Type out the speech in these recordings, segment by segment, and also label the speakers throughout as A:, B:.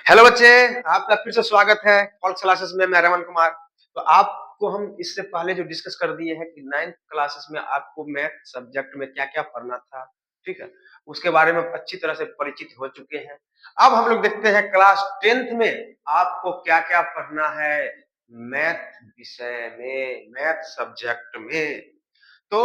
A: Hello बच्चे, आपका फिर से स्वागत है कॉल्स क्लासेस में। मैं रमन कुमार। तो आपको हम इससे पहले जो डिस्कस कर दिए हैं कि 9th क्लासेस में आपको मैथ सब्जेक्ट में क्या-क्या पढ़ना था, ठीक है? उसके बारे में अच्छी तरह से परिचित हो चुके हैं। अब हम लोग देखते हैं क्लास 10th में आपको क्या-क्या पढ़ना है मैथ विषय में, मैथ सब्जेक्ट में। तो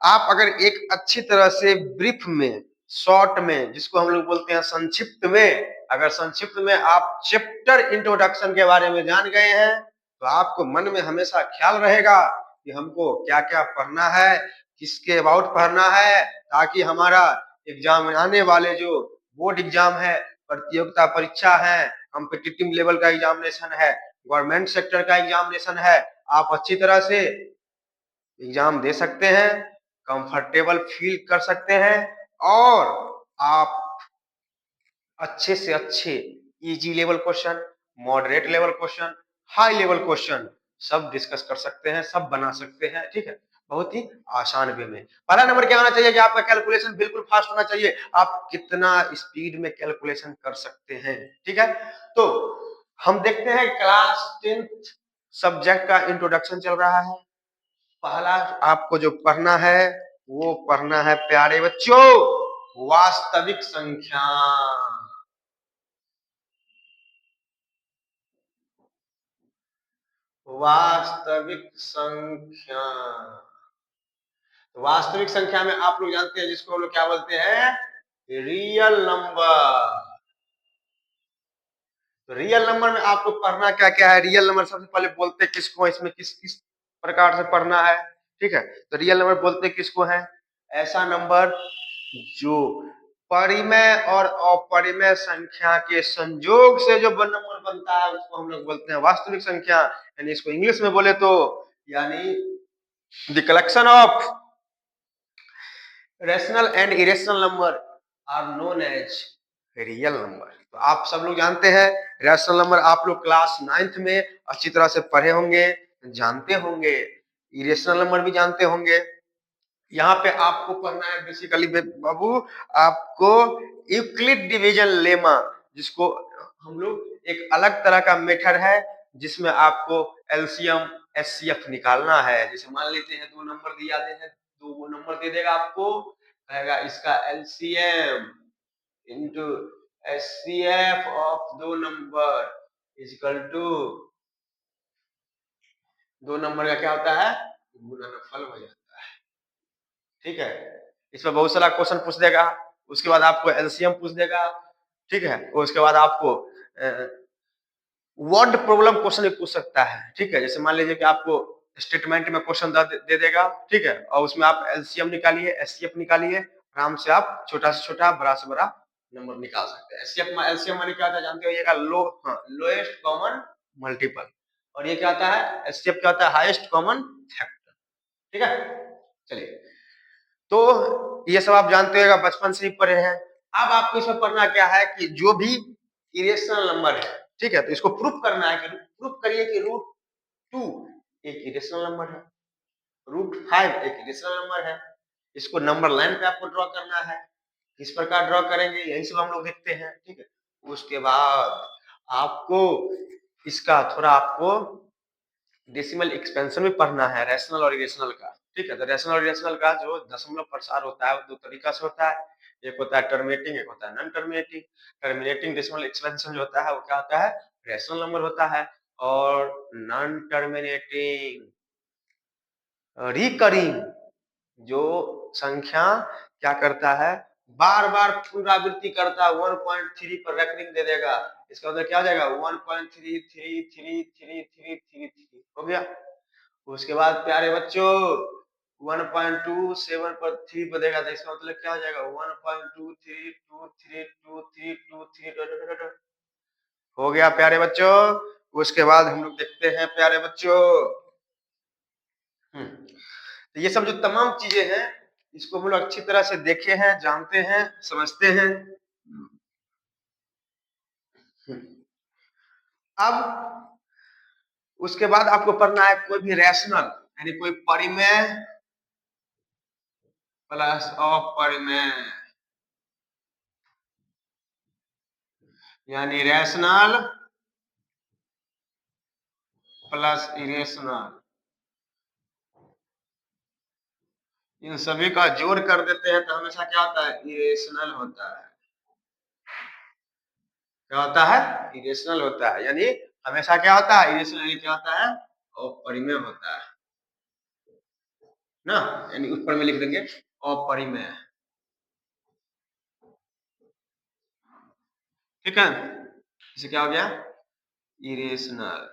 A: आप अगर एक अच्छी तरह से ब्रीफ में, शॉर्ट में, जिसको हम लोग बोलते हैं संक्षिप्त में, अगर संक्षिप्त में आप चैप्टर इंट्रोडक्शन के बारे में जान गए हैं तो आपको मन में हमेशा ख्याल रहेगा कि हमको क्या-क्या पढ़ना है, किसके अबाउट पढ़ना है, ताकि हमारा एग्जाम आने वाले जो बोर्ड एग्जाम है, प्रतियोगिता परीक्षा है, कॉम्पिटिटिव लेवल का एग्जामिनेशन है, गवर्नमेंट सेक्टर का एग्जामिनेशन है, आप अच्छी तरह से एग्जाम दे सकते हैं, कंफर्टेबल फील कर सकते हैं और आप अच्छे से अच्छे easy level question, moderate level question, high level question सब डिस्कस कर सकते हैं, सब बना सकते हैं। ठीक है, बहुत ही आसान वे में। पहला नंबर क्या होना चाहिए कि आपका कैलकुलेशन बिल्कुल फास्ट होना चाहिए। आप कितना स्पीड में कैलकुलेशन कर सकते हैं, ठीक है। तो हम देखते हैं क्लास 10th सब्जेक्ट का इंट्रोडक्शन चल रहा है। पहला आपको जो पढ़ना है वो पढ़ना है प्यारे बच्चों, वास्तविक संख्या। वास्तविक संख्या, वास्तविक संख्या में आप लोग जानते हैं जिसको हम लोग क्या बोलते हैं, रियल नंबर। तो रियल नंबर में आपको पढ़ना क्या क्या है। रियल नंबर सबसे पहले बोलते हैं किसको, इसमें किस किस प्रकार से पढ़ना है, ठीक है। तो रियल नंबर बोलते किसको है, ऐसा नंबर जो परिमेय और अपरिमेय संख्या के संयोग से जो नंबर बनता है उसको हम लोग बोलते हैं वास्तविक संख्या। यानी इसको इंग्लिश में बोले तो यानी the collection of rational and irrational number are known as real number. तो आप सब लोग जानते हैं रेशनल नंबर, आप लोग क्लास 9th में अच्छी तरह से पढ़े होंगे, जानते होंगे। इरेशनल नंबर भी जानते होंगे। यहाँ पे आपको पढ़ना है बेसिकली बाबू, आपको यूक्लिड डिवीजन लेमा, जिसको हम लोग एक अलग तरह का मेथड है जिसमें आपको एलसीएम एचसीएफ निकालना है। जैसे मान लेते हैं दो नंबर दिया दे है, दो नंबर दे देगा आपको, कहेगा इसका एलसीएम इंटू एचसीएफ ऑफ दो नंबर इज इक्वल टू, दो नंबर का क्या होता है, गुणनफल हो जाता है, ठीक है। इसमें बहुत सारा क्वेश्चन पूछ देगा, उसके बाद आपको एलसीएम पूछ देगा, ठीक है। उसके बाद आपको वर्ड प्रॉब्लम क्वेश्चन भी पूछ सकता है, ठीक है। जैसे मान लीजिए कि आपको स्टेटमेंट में क्वेश्चन दे देगा, ठीक है, और उसमें आप एलसीएम निकालिए, एचसीएफ निकालिए, आराम से आप छोटा से छोटा बड़ा से बड़ा नंबर निकाल सकते हैं। एचसीएफ एलसीएम माने क्या होता है जानते हो, ये का लोएस्ट कॉमन मल्टीपल, और ये क्या होता है, एचसीएफ क्या होता है, हाईएस्ट कॉमन फैक्टर, ठीक है। चलिए, तो ये सब आप जानते होगा, बचपन से ही पढ़े हैं। अब आपको इसमें पढ़ना क्या है कि जो भी इरेशनल नंबर है, ठीक है, तो इसको प्रूफ करना है कि प्रूफ करिए कि √2 एक इरेशनल नंबर है, √5 एक इरेशनल नंबर है। इसको नंबर लाइन पे आपको ड्रॉ करना है। किस प्रकार ड्रॉ करेंगे यही सब हम लोग देखते हैं, ठीक है। उसके बाद आपको इसका थोड़ा आपको डेसिमल एक्सपेंशन में पढ़ना है, रैशनल और इरेशनल का, ठीक है। तो रैशनल और इरेशनल का जो दशमलव प्रसार होता है वो दो तरीका से होता है, एक होता है टर्मिनेटिंग, एक होता है non terminating. Terminating decimal expansion जो होता है वो क्या होता है, रैशनल नंबर होता है, और नॉन टर्मिनेटिंग रिकरिंग जो संख्या क्या करता है, बार बार पुनरावृत्ति करता है, 1.3 पर रेकरिंग दे देगा। इसका मतलब क्या हो जाएगा, 1.3333333 हो गया। उसके बाद प्यारे बच्चों 1.27 पर 3 पर देगा, तो इसका मतलब क्या हो जाएगा, 1.23232323 हो गया प्यारे बच्चों। उसके बाद हम लोग देखते हैं प्यारे बच्चों, तो ये सब जो तमाम चीजें हैं इसको हम लोग अच्छी तरह से देखे हैं, जानते हैं, समझते हैं। अब उसके बाद आपको पढ़ना है कोई भी रैशनल, यानी कोई परिमेय प्लस अपरिमेय, यानी रैशनल प्लस इरेशनल, इन सभी का जोड़ कर देते हैं तो हमेशा क्या होता है, इरेशनल होता है। क्या होता है, इरेशनल होता है। यानी हमेशा क्या होता है, इरेशनल यानी क्या होता है, अपरिमेय होता है ना। यानी ऊपर में लिख देंगे अपरिमेय, ठीक है। इसे क्या हो गया, इरेशनल।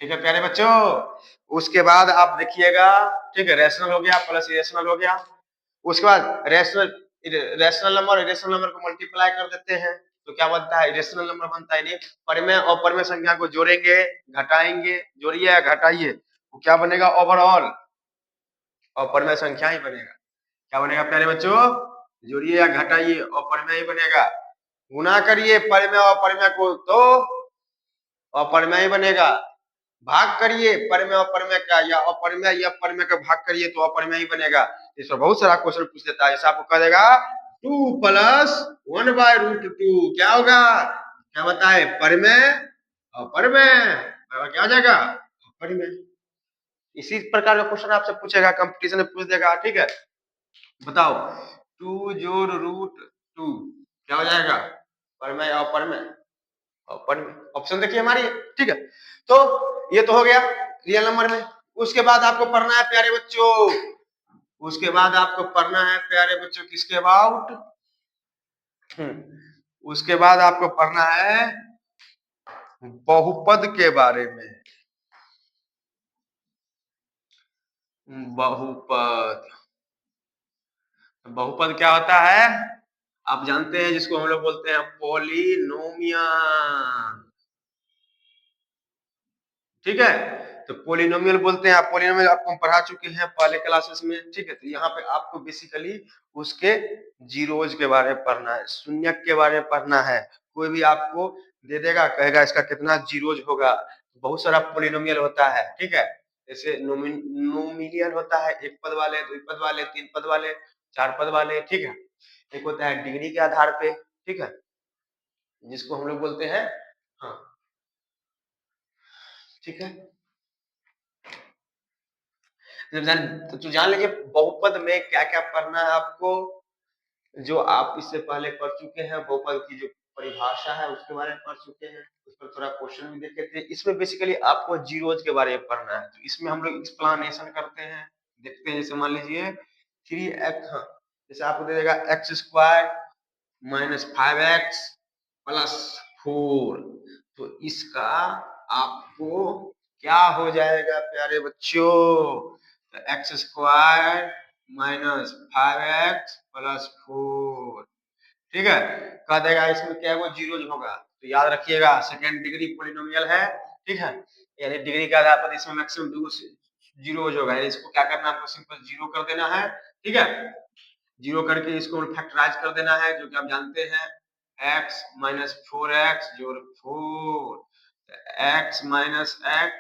A: ठीक है प्यारे बच्चों, उसके बाद आप देखिएगा, ठीक है, रैशनल हो गया प्लस इरेशनल हो गया। उसके बाद रैशनल नंबर इरेशनल नंबर को मल्टीप्लाई कर देते हैं तो क्या बनता है, इरेशनल नंबर बनता है। परिमेय और अपरिमेय संख्या को जोड़ेंगे घटाएंगे, जोड़िए या घटाइए, तो क्या बनेगा, ओवरऑल अपरिमेय संख्या ही बनेगा। क्या बनेगा प्यारे बच्चों, जोड़िए या घटाइए अपरिमेय ही बनेगा। गुना करिए परिमेय और अपरिमेय को तो अपरिमेय ही बनेगा। भाग करिए परिमेय अपरिमेय का, या अपरिमेय या परिमेय का भाग करिए तो अपरिमेय ही बनेगा। इस पर बहुत सारा क्वेश्चन पूछ देता है, जैसे आपको कह देगा 2 प्लस 1/√2 क्या होगा, क्या बताए, परिमेय अपरिमेय, क्या हो जाएगा, अपरिमेय। इसी प्रकार का क्वेश्चन आपसे पूछेगा, कंपटीशन में पूछ देगा, ठीक है। बताओ 2 जोड़ √2 क्या हो जाएगा, परिमेय अपरिमेय, अपरिमेय। ऑप्शन देखिए हमारी, ठीक है। तो ये तो हो गया रियल नंबर में। उसके बाद आपको पढ़ना है प्यारे बच्चों, उसके बाद आपको पढ़ना है प्यारे बच्चों किसके अबाउट, उसके बाद आपको पढ़ना है बहुपद के बारे में। बहुपद, बहुपद क्या होता है, आप जानते हैं, जिसको हम लोग बोलते हैं पोलिनोमियल, ठीक है। तो पोलिनोमियल बोलते हैं, आप पोलिनोमियल आपको हम पढ़ा चुके हैं पहले क्लासेस में, ठीक है। तो यहाँ पे आपको बेसिकली उसके जीरोज के बारे में पढ़ना है, शून्यक के बारे में पढ़ना है। कोई भी आपको दे देगा, कहेगा इसका कितना जीरोज होगा, बहुत सारा पोलिनोमियल होता है, ठीक है। जैसे नोमिनियल होता है, एक पद वाले, दो पद वाले, तीन पद वाले, चार पद वाले, ठीक है। एक होता है डिग्री के आधार पे, ठीक है, जिसको हम लोग बोलते हैं, हाँ, ठीक है। तो जान लीजिए बहुपद में क्या क्या पढ़ना है आपको, जो आप इससे पहले पढ़ चुके हैं, बहुपद की जो परिभाषा है उसके बारे में पढ़ चुके हैं, उस पर थोड़ा क्वेश्चन भी देखे थे। इसमें बेसिकली आपको जीरोज के बारे में पढ़ना है, तो इसमें हम लोग एक्सप्लेनेशन करते हैं, देखते हैं। जैसे मान लीजिए 3x, हाँ, जैसे आपको दे देगा x² माइनस 5x प्लस 4, तो इसका आपको क्या हो जाएगा प्यारे बच्चों, तो x² माइनस 5x प्लस 4, ठीक है। कह देगा इसमें क्या वो जीरोज होगा, तो याद रखिएगा सेकेंड डिग्री पोलिनोमियल है, ठीक है। यानी डिग्री के आधार पर इसमें मैक्सिमम जीरोज होगा, इसको क्या करना है, आपको सिंपल जीरो कर देना है, ठीक है। जीरो करके इसको फैक्टराइज कर देना है, जो कि आप जानते हैं x माइनस 4x जोड़ 4, x minus x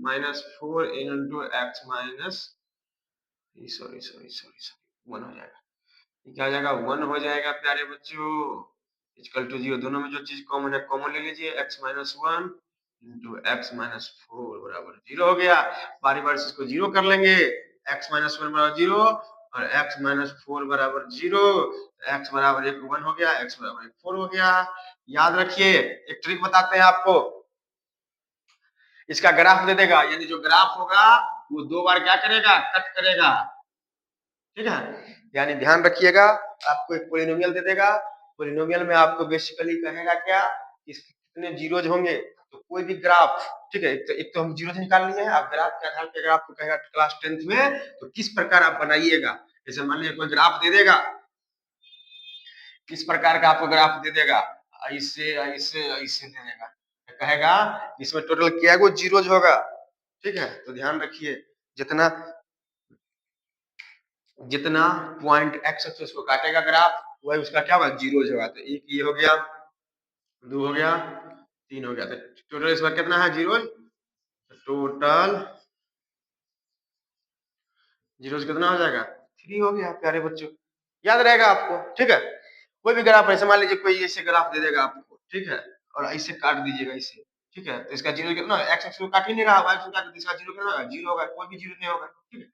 A: minus 4 into x minus, sorry sorry sorry sorry, 1 हो जाएगा, क्या हो जाएगा, 1 हो जाएगा प्यारे बच्चों, इक्वल टू 0। दोनों में जो चीज कॉमन है कॉमन ले लीजिए, x minus 1 into x minus 4 बराबर 0 हो गया। बारी बारी से इसको 0 कर लेंगे, x माइनस 1 बराबर 0 और x माइनस 4 बराबर 0, x बराबर 1 1 हो गया, x बराबर 1 4 हो गया। याद रखिए एक ट्रिक बताते हैं आपको, इसका ग्राफ दे देगा, यानी जो ग्राफ होगा वो 2 बार क्या करेगा, कट करेगा, ठीक है। यानी ध्यान रखिएगा, आपको एक पोलिनोमियल दे देगा, पोलिनोमियल में आपको बेसिकली कहेगा क्या, इसके कितने जीरोज होंगे, तो कोई भी ग्राफ, ठीक है, एक तो हम जीरोज निकाल लिए हैं, आप ग्राफ के आधार पर अगर आपको कहेगा क्लास 10th में तो किस प्रकार आप बनाइएगा, जैसे मान लीजिए कोई ग्राफ दे देगा, किस प्रकार का आपको ग्राफ दे देगा, ऐसे ऐसे ऐसे दे देगा, तो कहेगा इसमें टोटल क्या गो जीरोज होगा, ठीक है। तो ध्यान रखिए, जितना जितना पॉइंट एक्स है उसको काटेगा ग्राफ, वही उसका क्या होगा, जीरोज होगा। तो एक ये हो गया, 2 हो गया, 3 हो गया, तो टोटल इस बार कितना है जीरोज, टोटल जीरोज कितना हो जाएगा, 3 हो गया प्यारे बच्चों, याद रहेगा आपको, ठीक है। कोई भी ग्राफ ऐसे मान लीजिए कोई ऐसे ग्राफ दे देगा आपको, ठीक है, और ऐसे काट दीजिएगा इसे, ठीक है, तो इसका जीरो कितना, एक्स एक्स को काट ही नहीं रहा, वाई को काट, इसका जीरो कितना होगा, जीरो होगा, कोई भी जीरो नहीं होगा, ठीक है।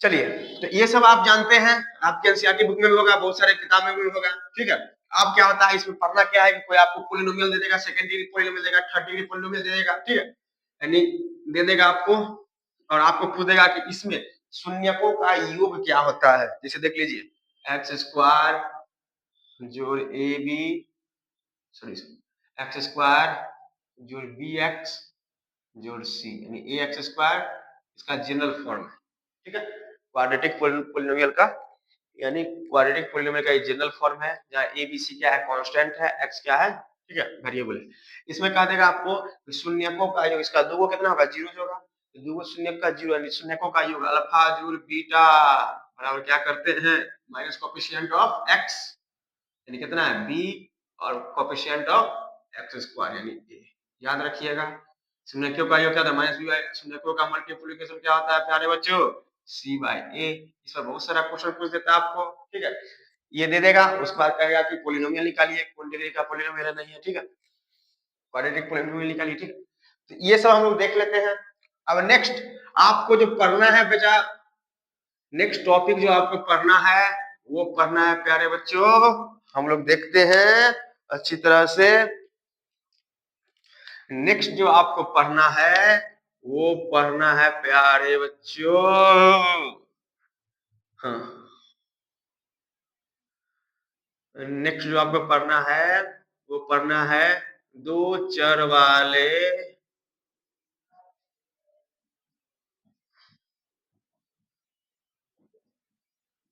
A: चलिए, तो ये सब आप जानते हैं, आपके एनसीईआरटी बुक में भी होगा, बहुत सारे किताब में भी होगा, ठीक है। अब क्या होता है, इसमें पढ़ना क्या है कि कोई आपको पॉलिनोमियल दे देगा, सेकंड डिग्री पॉलिनोमियल देगा, थर्ड डिग्री पॉलिनोमियल दे देगा, ठीक है, यानी दे देगा आपको, और आपको पूछेगा कि इसमें शून्यकों का योग क्या होता है। जैसे देख लीजिए, एक्स स्क्वायर जोड़ a b, sorry x square जोड़ बी एक्स जोड़ सी, यानी ए एक्स स्क्वायर, इसका जनरल फॉर्म है, ठीक है, क्वाड्रेटिक पोलिनोमियल का, यानी क्वाड्रेटिक पोलिनोमियल का ये जनरल फॉर्म है, जहाँ ए बी सी क्या है, कांस्टेंट है, एक्स क्या है, ठीक है, वेरिएबल है। इसमें कहा देगा आपको शून्यकों का योग, इसका दो कितना होगा, जीरो होगा, तो दो शून्य का जीरो, यानी शून्यकों का योग अल्फा जोड़ बीटा बराबर क्या करते हैं, माइनस कोफिशिएंट ऑफ एक्स, यानी कितना है बी, और कोफिशिएंट ऑफ एक्स स्क्वायर यानी ए। याद रखिएगा, शून्यकों का योग क्या था, माइनस बी बाई, शून्यकों का मल्टीप्लिकेशन क्या होता है प्यारे बच्चों, सी बाई ए। इस पर बहुत सारा क्वेश्चन पूछ देता है आपको, ठीक है, ये दे देगा, उसके बाद कहेगा कि पॉलिनोमियल निकालिए, कौन डिग्री का पॉलिनोमियल नहीं है, ठीक है, क्वाड्रेटिक पॉलिनोमियल निकालिए, ठीक। तो ये सब हम लोग देख लेते हैं। अब नेक्स्ट आपको जो पढ़ना है बेटा, नेक्स्ट टॉपिक जो आपको पढ़ना है वो पढ़ना है प्यारे बच्चों, हम लोग देखते हैं अच्छी तरह से। नेक्स्ट जो आपको पढ़ना है वो पढ़ना है प्यारे बच्चों, हाँ, नेक्स्ट जो आपको पढ़ना है वो पढ़ना है दो चर वाले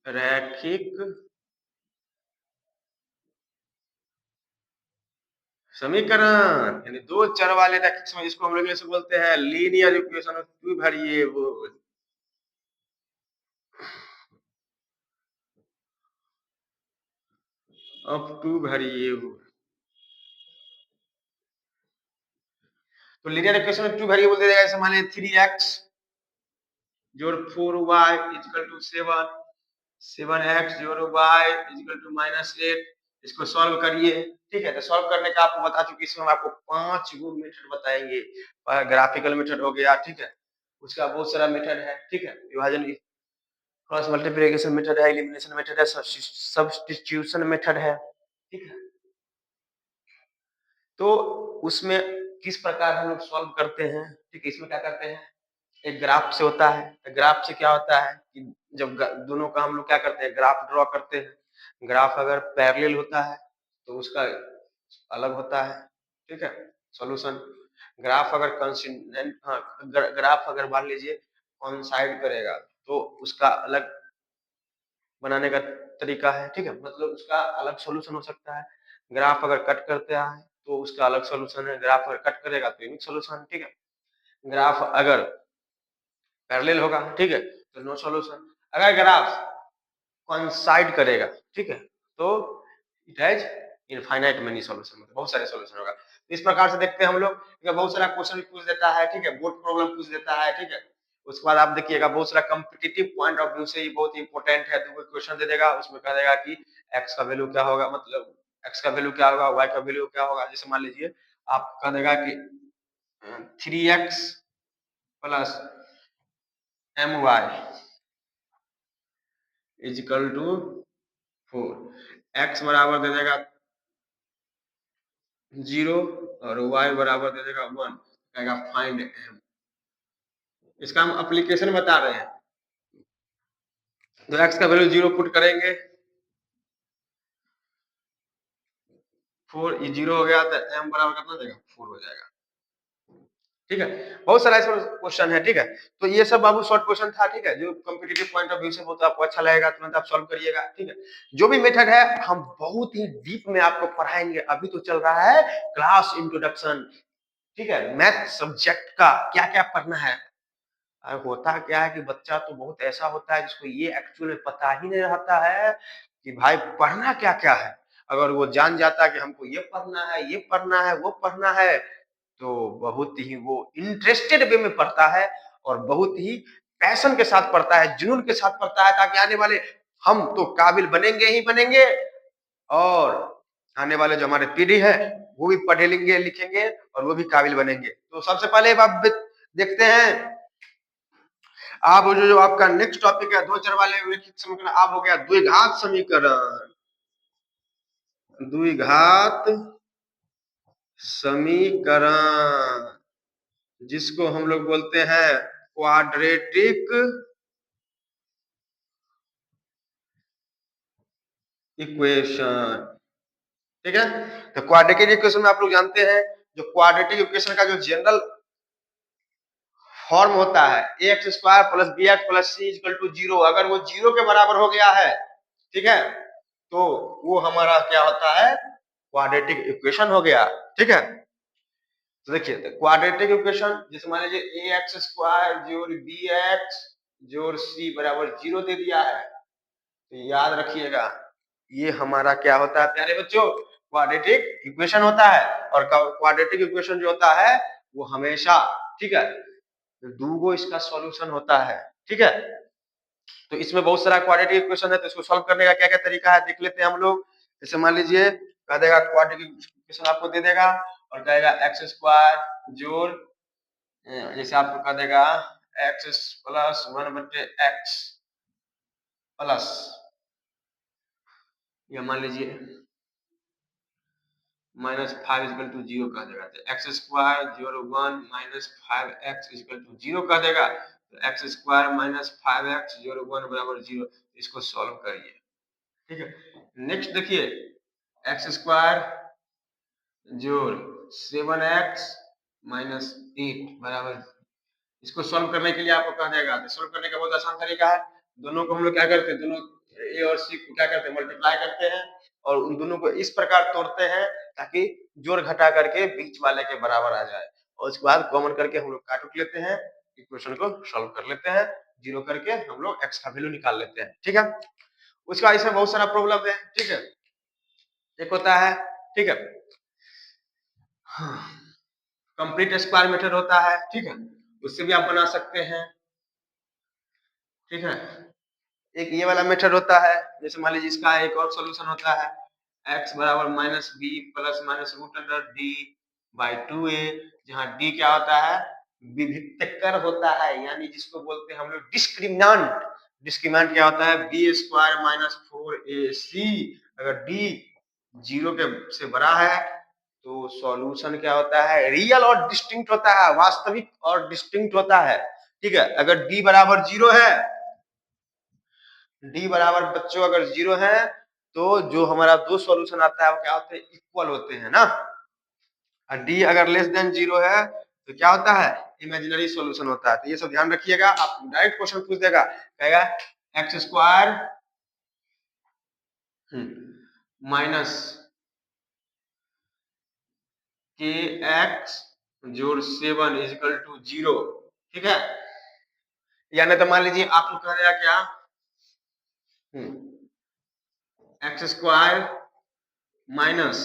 A: रैखिक समीकरण, यानी दो चर वाले रैखिक समीकरण, जिसको हम लोग ऐसे बोलते हैं linear equation of two variable, of two variable. तो लीनियर इक्वेशन में टू वेरिएबल दे देगा, जैसे मान लीजिए 3x जोड़ 4y इक्वल टू 7, 7x जोड़ y इक्वल टू -8, इसको सॉल्व करिए, ठीक है। तो सॉल्व करने का आपको बता चुकी, इसमें हम आपको 5 गो मेथड बताएंगे, ग्राफिकल मेथड हो गया, ठीक है, उसका बहुत सारा मेथड है, ठीक है, विभाजन, क्रॉस मल्टीप्लिकेशन मेथड है, एलिमिनेशन मेथड है, सब्स्टिट्यूशन मेथड है, ठीक है। तो उसमें किस प्रकार हम लोग सॉल्व करते हैं, ठीक है, इसमें क्या करते हैं, एक ग्राफ से होता है, ग्राफ से क्या होता है कि जब दोनों का हम लोग क्या करते हैं, ग्राफ ड्रॉ करते हैं, ग्राफ अगर पैरेलल होता है तो उसका अलग होता है, ठीक है, सॉल्यूशन। ग्राफ अगर कंसिस्टेंट, हाँ, ग्राफ अगर मान लीजिए कॉइंसाइड करेगा तो उसका अलग बनाने का तरीका है, ठीक है, मतलब उसका अलग सॉल्यूशन हो सकता है। ग्राफ अगर कट करता है तो उसका अलग सॉल्यूशन है, ग्राफ अगर कट करेगा तो यूनिक सॉल्यूशन, ठीक है। ग्राफ अगर पैरेलल होगा, ठीक है, तो नो सॉल्यूशन। अगर ग्राफ कोइंसाइड करेगा, ठीक है, तो it has infinite many solution, मतलब बहुत सारे सॉल्यूशन होगा। इस प्रकार से देखते हैं हम लोग, बहुत सारा क्वेश्चन पूछ देता है, ठीक है, बोर्ड प्रॉब्लम पूछ देता है, ठीक है। उसके बाद आप देखिएगा बहुत सारा कॉम्पिटिटिव पॉइंट ऑफ व्यू से ये बहुत इंपॉर्टेंट है, तो क्वेश्चन दे देगा, उसमें कह देगा कि एक्स का वैल्यू क्या होगा, मतलब एक्स का वैल्यू क्या होगा, वाई का वैल्यू क्या होगा। जैसे मान लीजिए आप कह देगा कि 3x plus my is equal to 4, x बराबर दे देगा 0 और y बराबर दे देगा 1, कहेगा फाइंड m। इसका हम एप्लीकेशन बता रहे हैं, तो x का वैल्यू 0 पुट करेंगे, 4 ये 0 हो गया, तो m बराबर कितना देगा, 4 हो जाएगा, ठीक है। बहुत सारा ऐसा क्वेश्चन है, ठीक है। तो ये सब बाबू शॉर्ट क्वेश्चन था, ठीक है, जो कॉम्पिटिटिव पॉइंट ऑफ व्यू से बहुत आपको अच्छा लगेगा, तुरंत आप सॉल्व करिएगा, ठीक है। जो भी मेथड है हम बहुत ही डीप में आपको पढ़ाएंगे, अभी तो चल रहा है क्लास इंट्रोडक्शन, ठीक है, मैथ सब्जेक्ट का क्या क्या पढ़ना है। होता क्या है कि बच्चा तो बहुत ऐसा होता है जिसको ये एक्चुअल में पता ही नहीं रहता है कि भाई पढ़ना क्या क्या है। अगर वो जान जाता है कि हमको ये पढ़ना है, ये पढ़ना है, वो पढ़ना है, तो बहुत ही वो इंटरेस्टेड वे में पढ़ता है, और बहुत ही पैशन के साथ पढ़ता है, जुनून के साथ पढ़ता है, ताकि आने वाले हम तो काबिल बनेंगे ही बनेंगे, और आने वाले जो हमारे पीढ़ी है वो भी पढ़े लिखेंगे लिखेंगे और वो भी काबिल बनेंगे। तो सबसे पहले आप देखते हैं, आप जो आपका नेक्स्ट टॉपिक है दो चर वाले रैखिक समीकरण, आप हो गया द्विघात समीकरण। द्विघात समीकरण जिसको हम लोग बोलते हैं क्वाड्रेटिक इक्वेशन। ठीक है, तो क्वाड्रेटिक इक्वेशन में आप लोग जानते हैं जो क्वाड्रेटिक इक्वेशन का जो जनरल फॉर्म होता है x square plus b x plus c equal to zero. अगर वो जीरो के बराबर हो गया है, ठीक है, तो वो हमारा क्या होता है, क्वाड्रेटिक इक्वेशन हो गया। ठीक है, तो देखिए क्वाड्रेटिक इक्वेशन जैसे मान लीजिए ए एक्स स्क्वायर जोड़ बी एक्स जोड़ सी बराबर जीरो दे दिया है, तो याद रखिएगा ये हमारा क्या होता है प्यारे बच्चों, क्वाड्रेटिक इक्वेशन होता है। और क्वाड्रेटिक इक्वेशन जो होता है वो हमेशा, ठीक है, दूगो इसका सॉल्यूशन होता है। ठीक है, तो इसमें बहुत सारा क्वाड्रेटिक इक्वेशन है, तो इसको सॉल्व करने का क्या क्या तरीका है देख लेते हैं हम लोग। जैसे मान लीजिए कह देगा क्वाड्रेटिक इक्वेशन आपको दे देगा और कहेगा एक्स स्क्वायर जोड़, जैसे आपको कह देगा एक्स प्लस वन बटे एक्स प्लस, या मान लीजिए minus five is equal to zero कह देगा, तो एक्स स्क्वायर जोड़ one minus five x is equal to zero कह देगा, तो x square minus five x जोड़ वन बराबर जीरो। इसको सॉल्व करिए। ठीक है, नेक्स्ट देखिए एक्स स्क्वायर जोड़ सेवन एक्स माइनस एट बराबर, इसको सॉल्व करने के लिए आपको कह देगा, तो सॉल्व करने का बहुत आसान तरीका है, दोनों को हम लोग क्या करते हैं, दोनों ए और सी को क्या करते हैं, मल्टीप्लाई करते हैं और उन दोनों को इस प्रकार तोड़ते हैं ताकि जोड़ घटा करके बीच वाले के बराबर आ जाए, और उसके बाद कॉमन करके हम लोग काट उठ लेते हैं, इक्वेशन को सॉल्व कर लेते हैं, जीरो करके हम लोग एक्स का वैल्यू निकाल लेते हैं। ठीक है, उसके बाद इसमें बहुत सारा प्रॉब्लम है। ठीक है, एक होता है, ठीक है, कंप्लीट स्क्वायर मेथड होता है। ठीक है, उससे भी आप बना सकते हैं। ठीक है, एक ये वाला मेथड होता है, जैसे मान लीजिए इसका एक और सॉल्यूशन होता है x बराबर minus b plus minus root under d by two a, जहाँ डी क्या होता है, विभिक्तकर होता है, यानी जिसको बोलते हैं हम लोग डिस्क्रिमिनांट। डिस्क्रिमिनांट क्या होता है, बी स्क्वायर माइनस फोर ए सी। अगर डी जीरो के से बड़ा है तो सॉल्यूशन क्या होता है, रियल और डिस्टिंक्ट होता है, वास्तविक और डिस्टिंक्ट होता है। ठीक है, अगर डी बराबर जीरो है, डी बराबर बच्चों अगर जीरो है तो जो हमारा दो सॉल्यूशन आता है वो क्या होते हैं, इक्वल होते हैं ना। और डी अगर लेस देन जीरो है तो क्या होता है, इमेजिनरी सॉल्यूशन होता है। तो ये सब ध्यान रखिएगा, आप डायरेक्ट क्वेश्चन पूछ देगा, कहेगा x square minus k x जोड़ seven is equal to zero. ठीक है, यानी तो मान लीजिए आपको कह देगा क्या, x square minus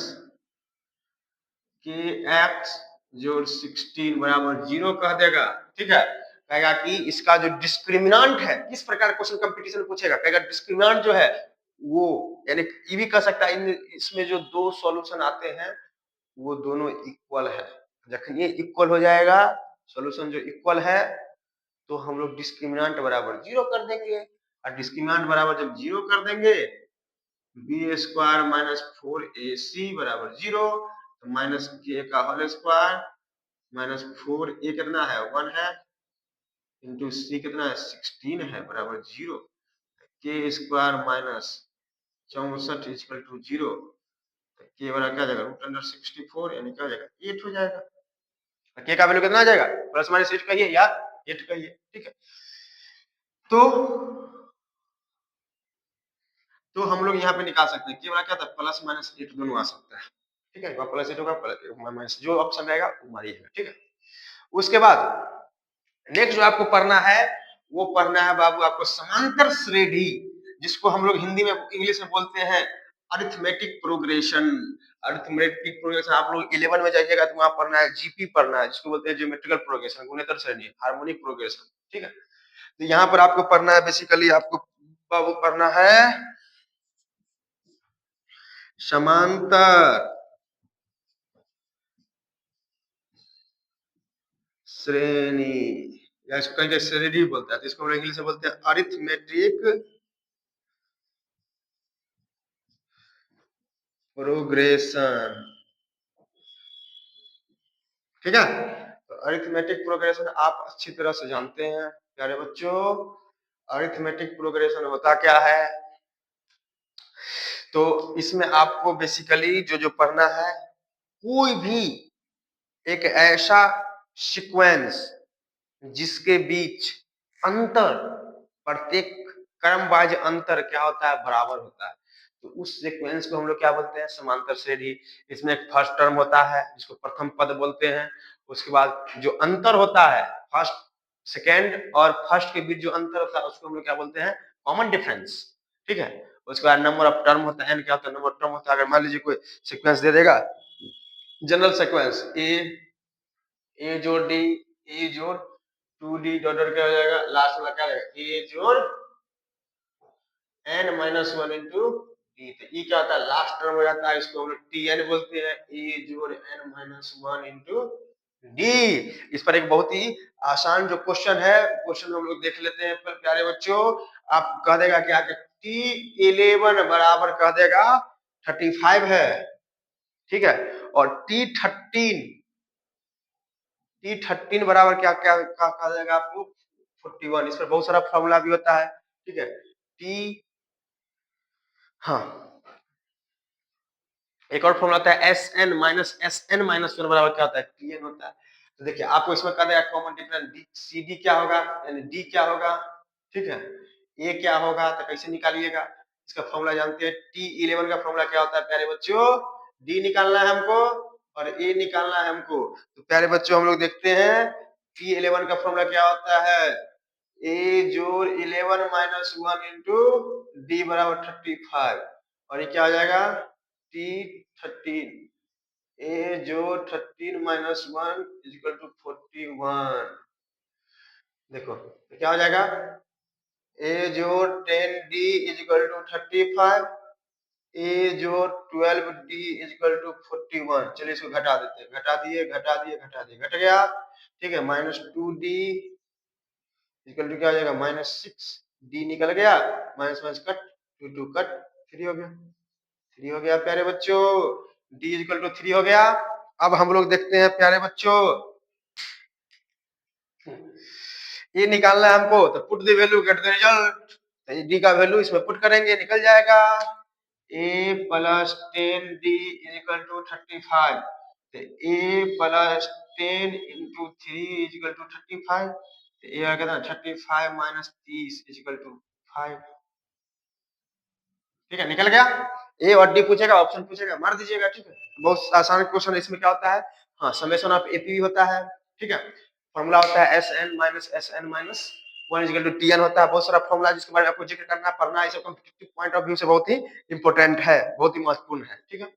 A: k x जोड़ 16 बराबर जीरो कह देगा। ठीक है, कहेगा कि इसका जो डिस्क्रिमिनांट है, किस प्रकार क्वेश्चन कंपटीशन पूछेगा, कहेगा डिस्क्रिमिनांट जो है वो, यानी ये भी कह सकता है इसमें जो दो सॉल्यूशन आते हैं वो दोनों इक्वल है। जब ये इक्वल हो जाएगा, सॉल्यूशन जो इक्वल है, तो हम लोग डिस्क्रिमिनांट बराबर जीरो कर देंगे, और डिस्क्रिमिनांट बराबर जब जीरो कर देंगे, बी स्क्वायर माइनस फोर ए सी बराबर जीरो, तो माइनस के का होल स्क्वायर माइनस फोर ए कितना है, वन है, इंटू सी कितना है, 16 है बराबर zero, k square minus 64 equal to zero, k बराबर क्या जाएगा, रूट अंडर 64, यानी क्या हो जाएगा, 8 हो जाएगा। के का वैल्यू कितना आ जाएगा, प्लस माइनस 8 कहिए या 8 कहिए। ठीक है, तो हम लोग यहाँ पे निकाल सकते हैं, के बराबर क्या था, प्लस माइनस 8 दोनों आ सकता है। ठीक है, प्लस 8 होगा, माइनस जो ऑप्शन रहेगा वो मारिएगा। ठीक है, उसके बाद नेक्स्ट जो आपको पढ़ना है वो पढ़ना है बाबू आपको समांतर श्रेणी, जिसको हम लोग हिंदी में इंग्लिश में बोलते हैं अरिथमेटिक प्रोग्रेशन। अरिथमेटिक प्रोग्रेशन आप लोग 11 में जाइएगा तो वहां पढ़ना है, जीपी पढ़ना है, जिसको बोलते हैं ज्योमेट्रिकल प्रोग्रेशन, गुणोत्तर श्रेणी, हार्मोनिक प्रोग्रेशन। ठीक है, तो यहाँ पर आपको पढ़ना है, बेसिकली आपको बाबू पढ़ना है समांतर श्रेणी, या इसको कहीं श्रेणी बोलता है, तो इसको हम इंग्लिश में बोलते हैं अरिथमेटिक प्रोग्रेशन। ठीक है, तो अरिथमेटिक प्रोग्रेशन आप अच्छी तरह से जानते हैं प्यारे बच्चों। अरिथमेटिक प्रोग्रेशन होता क्या है? तो इसमें आपको बेसिकली जो जो पढ़ना है, कोई भी एक ऐसा सीक्वेंस जिसके बीच अंतर, प्रत्येक क्रम वाइज अंतर क्या होता है? बराबर होता है। तो उस सीक्वेंस को हम लोग क्या बोलते हैं? समांतर श्रेणी। इसमें एक फर्स्ट टर्म होता है जिसको प्रथम पद बोलते हैं। उसके बाद जो अंतर होता है फर्स्ट सेकेंड और फर्स्ट के बीच जो अंतर होता है उसको हम लोग क्या बोलते हैं? Common difference. ठीक है, उसके बाद नंबर ऑफ टर्म होता है। एन क्या होता है? नंबर ऑफ टर्म होता है। अगर मान लीजिए कोई सीक्वेंस दे देगा, जनरल सीक्वेंस ए जोड़ डी, ए जोड़ 2d डॉट क्या हो जाएगा? लास्ट वाला क्या रहेगा? ए जोड़ n माइनस 1 इंटू डी। तो ये क्या होता है? लास्ट टर्म हो जाता है, इसको हम लोग tn बोलते हैं। ए जोड़ n माइनस 1 इंटू डी। इस पर एक बहुत ही आसान जो क्वेश्चन है, क्वेश्चन हम लोग देख लेते हैं पर प्यारे बच्चों। आप कह देगा क्या कि T11 बराबर कह देगा 35 है। ठीक है, और T13 बराबर क्या क्या कहा जाएगा आपको? 41। इस पर बहुत सारा फॉर्मूला भी होता है। ठीक है, टी, हाँ, एक और फॉर्मूला होता है एस एन माइनस वन बराबर क्या होता है? टी एन होता है। तो देखिए आपको इसमें कह देगा कॉमन डिफरेंस सी डी क्या होगा, यानी डी क्या होगा। ठीक है, ए क्या होगा, तो कैसे निकालिएगा? इसका फॉर्मूला जानते हैं। T11 का फॉर्मूला क्या होता है प्यारे बच्चों? डी निकालना है हमको और ए निकालना है हमको। तो प्यारे बच्चों हम लोग देखते हैं T11 का फॉर्मूला क्या होता है? ए जोड़ 11 माइनस 1 इंटू डी बराबर 35। और ये क्या हो जाएगा? T13 ए जोड़ 13 माइनस 1 इक्वल टू 41। देखो क्या हो जाएगा? ए जोड़ 10d इक्वल टू 35, ए जोड़ 12d इक्वल टू 41। चलिए इसको घटा देते हैं। घटा दिए घटा दिए घटा दिए, घट गया। ठीक है, माइनस 2d इक्वल टू क्या हो जाएगा? माइनस 6। डी निकल गया, माइनस माइनस कट, 2 2 कट, 3 हो गया। 3 हो गया प्यारे बच्चों, डी इक्वल टू 3 हो गया। अब हम लोग देखते हैं प्यारे बच्चों, ये निकालना है हमको, तो put the value get the result. D का वैल्यू इसमें पुट करेंगे, निकल जाएगा ए प्लस 10d इक्वल टू 35। तो A plus 10 into 3 equal to 35। तो ये आ गया 35 माइनस 30 इक्वल टू 5। ठीक है, निकल गया। ए और डी पूछेगा, ऑप्शन पूछेगा, मार दीजिएगा। ठीक है, बहुत आसान क्वेश्चन है। इसमें क्या होता है? हाँ, समेशन ऑफ एपी होता है। ठीक है, फॉर्मूला होता है S N minus 1 equal to T N होता है। बहुत सारा फॉर्मूला जिसके बारे में आपको जिक्र करना पढ़ना है, कॉम्पिटिटिव पॉइंट ऑफ व्यू से बहुत ही इंपॉर्टेंट है, बहुत ही महत्वपूर्ण है। ठीक है,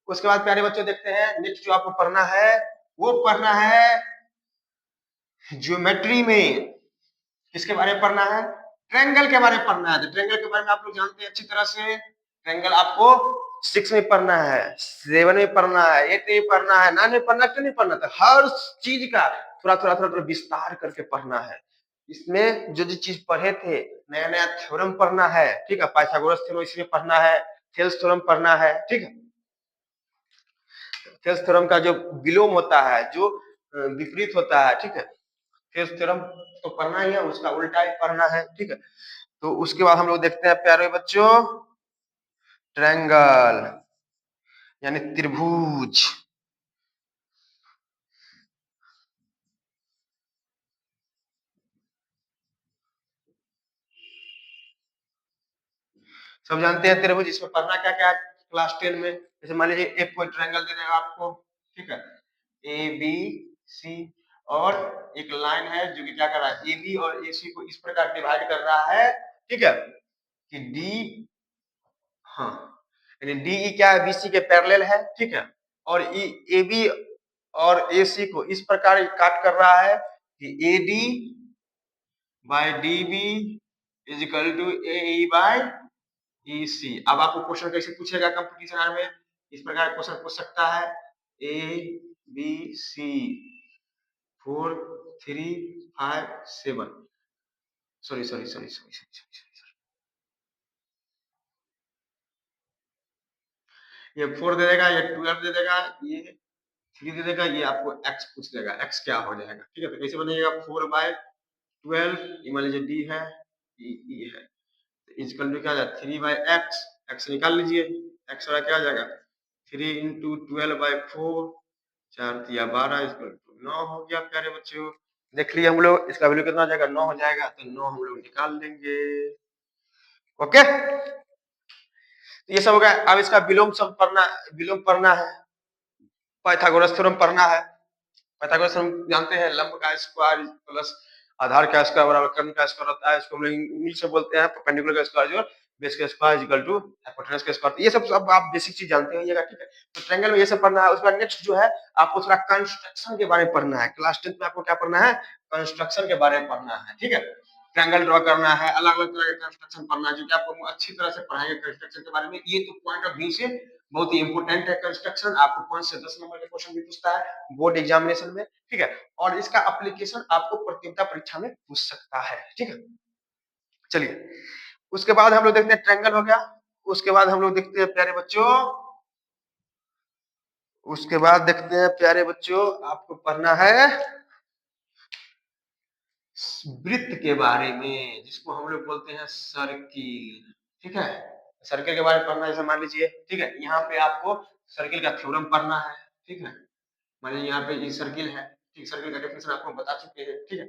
A: उसके बाद प्यारे बच्चों देखते हैं नेक्स्ट जो आपको पढ़ना है, वो पढ़ना है ज्योमेट्री में। किसके बारे में पढ़ना है? ट्रायंगल के बारे में पढ़ना है। तो ट्रायंगल के बारे में आप लोग जानते हैं अच्छी तरह से। ट्रायंगल आपको 6 में पढ़ना है, 7 में पढ़ना है, 8 में पढ़ना है, 9 में पढ़ना, क्यों नहीं पढ़ना? तो हर चीज का थोड़ा थोड़ा थोड़ा थोड़ा विस्तार करके पढ़ना है। इसमें जो जो चीज पढ़े थे, नया नया थ्योरम पढ़ना है। ठीक है, पाइथागोरस थ्योरम इसमें पढ़ना है, थेल्स थ्योरम पढ़ना है। ठीक है, थेल्स थ्योरम का जो विलोम होता है, जो विपरीत होता है, ठीक है, थेल्स थ्योरम तो पढ़ना ही है, उसका उल्टा ही पढ़ना है। ठीक है, तो उसके बाद हम लोग देखते हैं प्यारे बच्चों ट्रायंगल यानी त्रिभुज। सब जानते हैं त्रिभुज। इसमें पढ़ना क्या क्या है क्लास 10 में? जैसे मान लीजिए एक कोई ट्रायंगल दे देगा आपको। ठीक है, ए बी सी, और एक लाइन है जो कि क्या कर रहा है? ए बी और ए सी को इस प्रकार डिवाइड कर रहा है। ठीक है, कि डी, हाँ, यानी डी ई क्या है? बीसी के पैरेलल है। ठीक है, और ए बी और ए सी को इस प्रकार काट कर रहा है कि A D by D B is equal to A E by EC। अब आपको क्वेश्चन कैसे पूछेगा कंपटीशन आर में, इस प्रकार क्वेश्चन पूछ सकता है ABC 4 3 5 7, सॉरी, ये 4 दे देगा, ये 12 दे देगा, ये 3 दे देगा, ये आपको x पूछ देगा, x क्या हो जाएगा, ठीक है। तो कैसे बनेगा 4/12, ये मान लीजिए d है, e है, इजकल टू क्या आ जाएगा 3/x, x निकाल लीजिए, x वाला क्या आ जाएगा 3 × 12/4, 4 तिया 12 इजकल टू 9 हो गया प्यारे बच्चों। देख लिए हम लोग, इसका वैल्यू कितना आ जाएगा 9 हो जाएगा, तो 9 हम लोग निकाल देंगे। ओके, तो ये सब हो गया। अब इसका विलोम पढ़ना है, पाइथागोरस थ्योरम पढ़ना है। पाइथागोरस हम जानते हैं, लंब का स्क्वायर प्लस आधार का स्क्वायर बराबर कर्ण का स्क्वायर होता है, इसको हम लोग इंग्लिश से बोलते हैं परपेंडिकुलर का स्क्वायर जो बेस का स्क्वायर इक्वल टू हाइपोटेनस का स्क्वायर। ये सब आप बेसिक चीज जानते होंगे, ठीक है। तो ट्रायंगल में ये सब पढ़ना है। उसके बाद नेक्स्ट जो है आपको थोड़ा कंस्ट्रक्शन के बारे में पढ़ना है। क्लास 10 में आपको क्या पढ़ना है, कंस्ट्रक्शन के बारे में पढ़ना है, ठीक है। ट्रायंगल ड्रॉ करना है, अलग अलग तरह के कंस्ट्रक्शन पढ़ना है, जो कि आपको अच्छी तरह से पढ़ाएंगे कंस्ट्रक्शन के बारे में। ये तो पॉइंट ऑफ व्यू से बहुत ही इंपोर्टेंट है कंस्ट्रक्शन, आपको 5 से 10 नंबर के क्वेश्चन भी पूछता है बोर्ड एग्जामिनेशन में, ठीक है। और इसका एप्लीकेशन आपको प्रतियोगिता परीक्षा में पूछ सकता है, ठीक है। चलिए, उसके बाद हम लोग देखते हैं ट्रायंगल हो गया। उसके बाद हम लोग देखते हैं प्यारे बच्चों, उसके बाद देखते हैं प्यारे बच्चों, आपको पढ़ना है वृत्त के बारे में, जिसको हम लोग बोलते हैं सर्किल, ठीक है। सर्किल के बारे में पढ़ना है, जैसे मान लीजिए, ठीक है, यहाँ पे आपको सर्किल का थ्योरम पढ़ना है, ठीक है। मान लीजिए यहाँ पे ये सर्किल है, ठीक, सर्किल का डेफिनेशन आपको बता चुके हैं, ठीक है।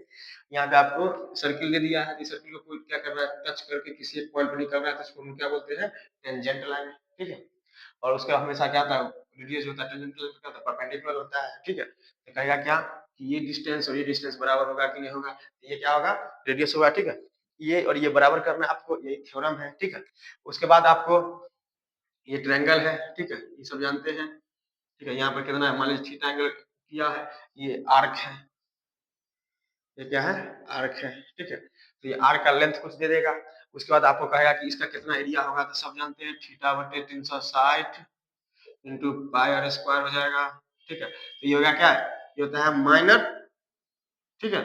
A: यहाँ पे आपको सर्किल दे दिया है कि सर्किल को कोई क्या कर रहा है, टच करके किसी एक पॉइंट पर निकल रहा है, तो इसको हम क्या बोलते हैं टेंजेंट लाइन, ठीक है। और उसका हमेशा क्या था रेडियस होता है, टेंजेंट लाइन क्या होता है परपेंडिकुलर होता है, ठीक है। तो कहेगा क्या कि ये डिस्टेंस और ये डिस्टेंस बराबर होगा कि नहीं होगा, तो ये क्या होगा रेडियस होगा, ठीक है। ये और ये बराबर करना आपको, यही थ्योरम है, ठीक है। उसके बाद आपको ये ट्रायंगल है, ठीक है, ये सब जानते हैं, ठीक है। यहाँ पर कितना है, मान लीजिए थीटा एंगल किया है, ये आर्क है, ये क्या है आर्क है, ठीक है। तो ये आर्क का लेंथ कुछ दे देगा। उसके बाद आपको कहेगा कि इसका कितना एरिया होगा, तो सब जानते हैं थीटा/360 इंटू पाई आर स्क्वायर हो जाएगा, ठीक है। तो ये हो गया क्या है, ये होता है माइनर, ठीक है,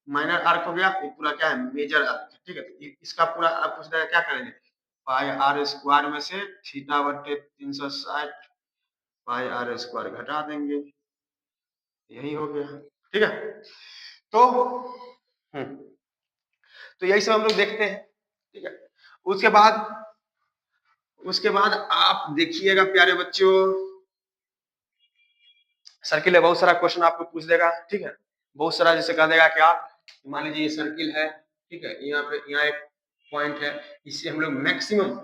A: माइनर आर्क हो गया। ये पूरा क्या है मेजर आर्क, ठीक है। तो इसका पूरा आप पूछ रहे क्या करेंगे, पाई आर स्क्वायर में से थीटा/360 पाई आर स्क्वायर घटा देंगे, यही हो गया, ठीक है। तो तो यही सब हम लोग देखते हैं, ठीक है। उसके बाद उसके बाद आप देखिएगा प्यारे बच्चों, सर्किल है, बहुत सारा क्वेश्चन आपको पूछ देगा, ठीक है। बहुत सारा जैसे कह देगा कि आप मान लीजिए ये सर्किल है, ठीक है, यहाँ पे यहाँ एक पॉइंट है, इससे हम लोग मैक्सिमम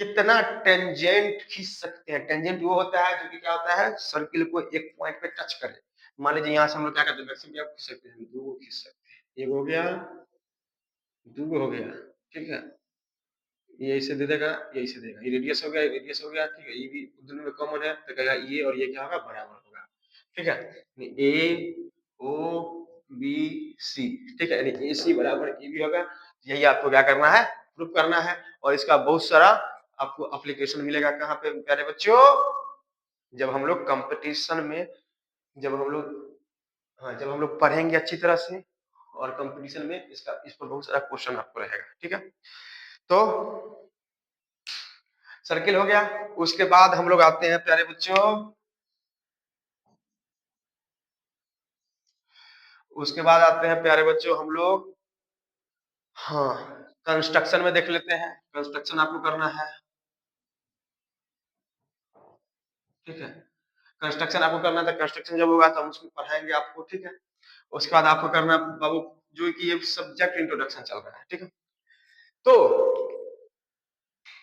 A: कितना टेंजेंट खींच सकते हैं। टेंजेंट वो होता है जो कि क्या होता है सर्किल को एक पॉइंट पे टच करे। मान लीजिए यहाँ से हम लोग क्या करते हैं मैक्सिमम क्या खींच सकते हैं, 2 खींच सकते हैं, एक हो गया, 2 हो गया, ठीक है। ये ऐसे दे देगा, ये ऐसे देगा, ये रेडियस हो गया, ये रेडियस हो गया, ठीक है। ये भी दोनों में कॉमन है, तो कहेगा ये और ये क्या होगा बराबर होगा, ठीक है। ए ओ बी सी, ठीक है, यानी ए सी बराबर ए बी होगा। यही आपको क्या करना है प्रूफ करना है। और इसका बहुत सारा आपको एप्लीकेशन मिलेगा कहाँ पे प्यारे बच्चों, जब हम लोग कंपटीशन में, जब हम लोग, हाँ, जब हम लोग पढ़ेंगे अच्छी तरह से, और कंपटीशन में इसका इस पर बहुत सारा क्वेश्चन आपको रहेगा, ठीक है। तो सर्किल हो गया। उसके बाद हम लोग आते हैं प्यारे बच्चों, उसके बाद आते हैं प्यारे बच्चों हम लोग, हाँ, कंस्ट्रक्शन में देख लेते हैं। कंस्ट्रक्शन आपको करना है, ठीक है। कंस्ट्रक्शन आपको करना था, कंस्ट्रक्शन जब होगा तो हम उसको पढ़ाएंगे आपको, ठीक है। उसके बाद आपको करना बाबू जो कि ये सब्जेक्ट इंट्रोडक्शन चल रहा है, ठीक है। तो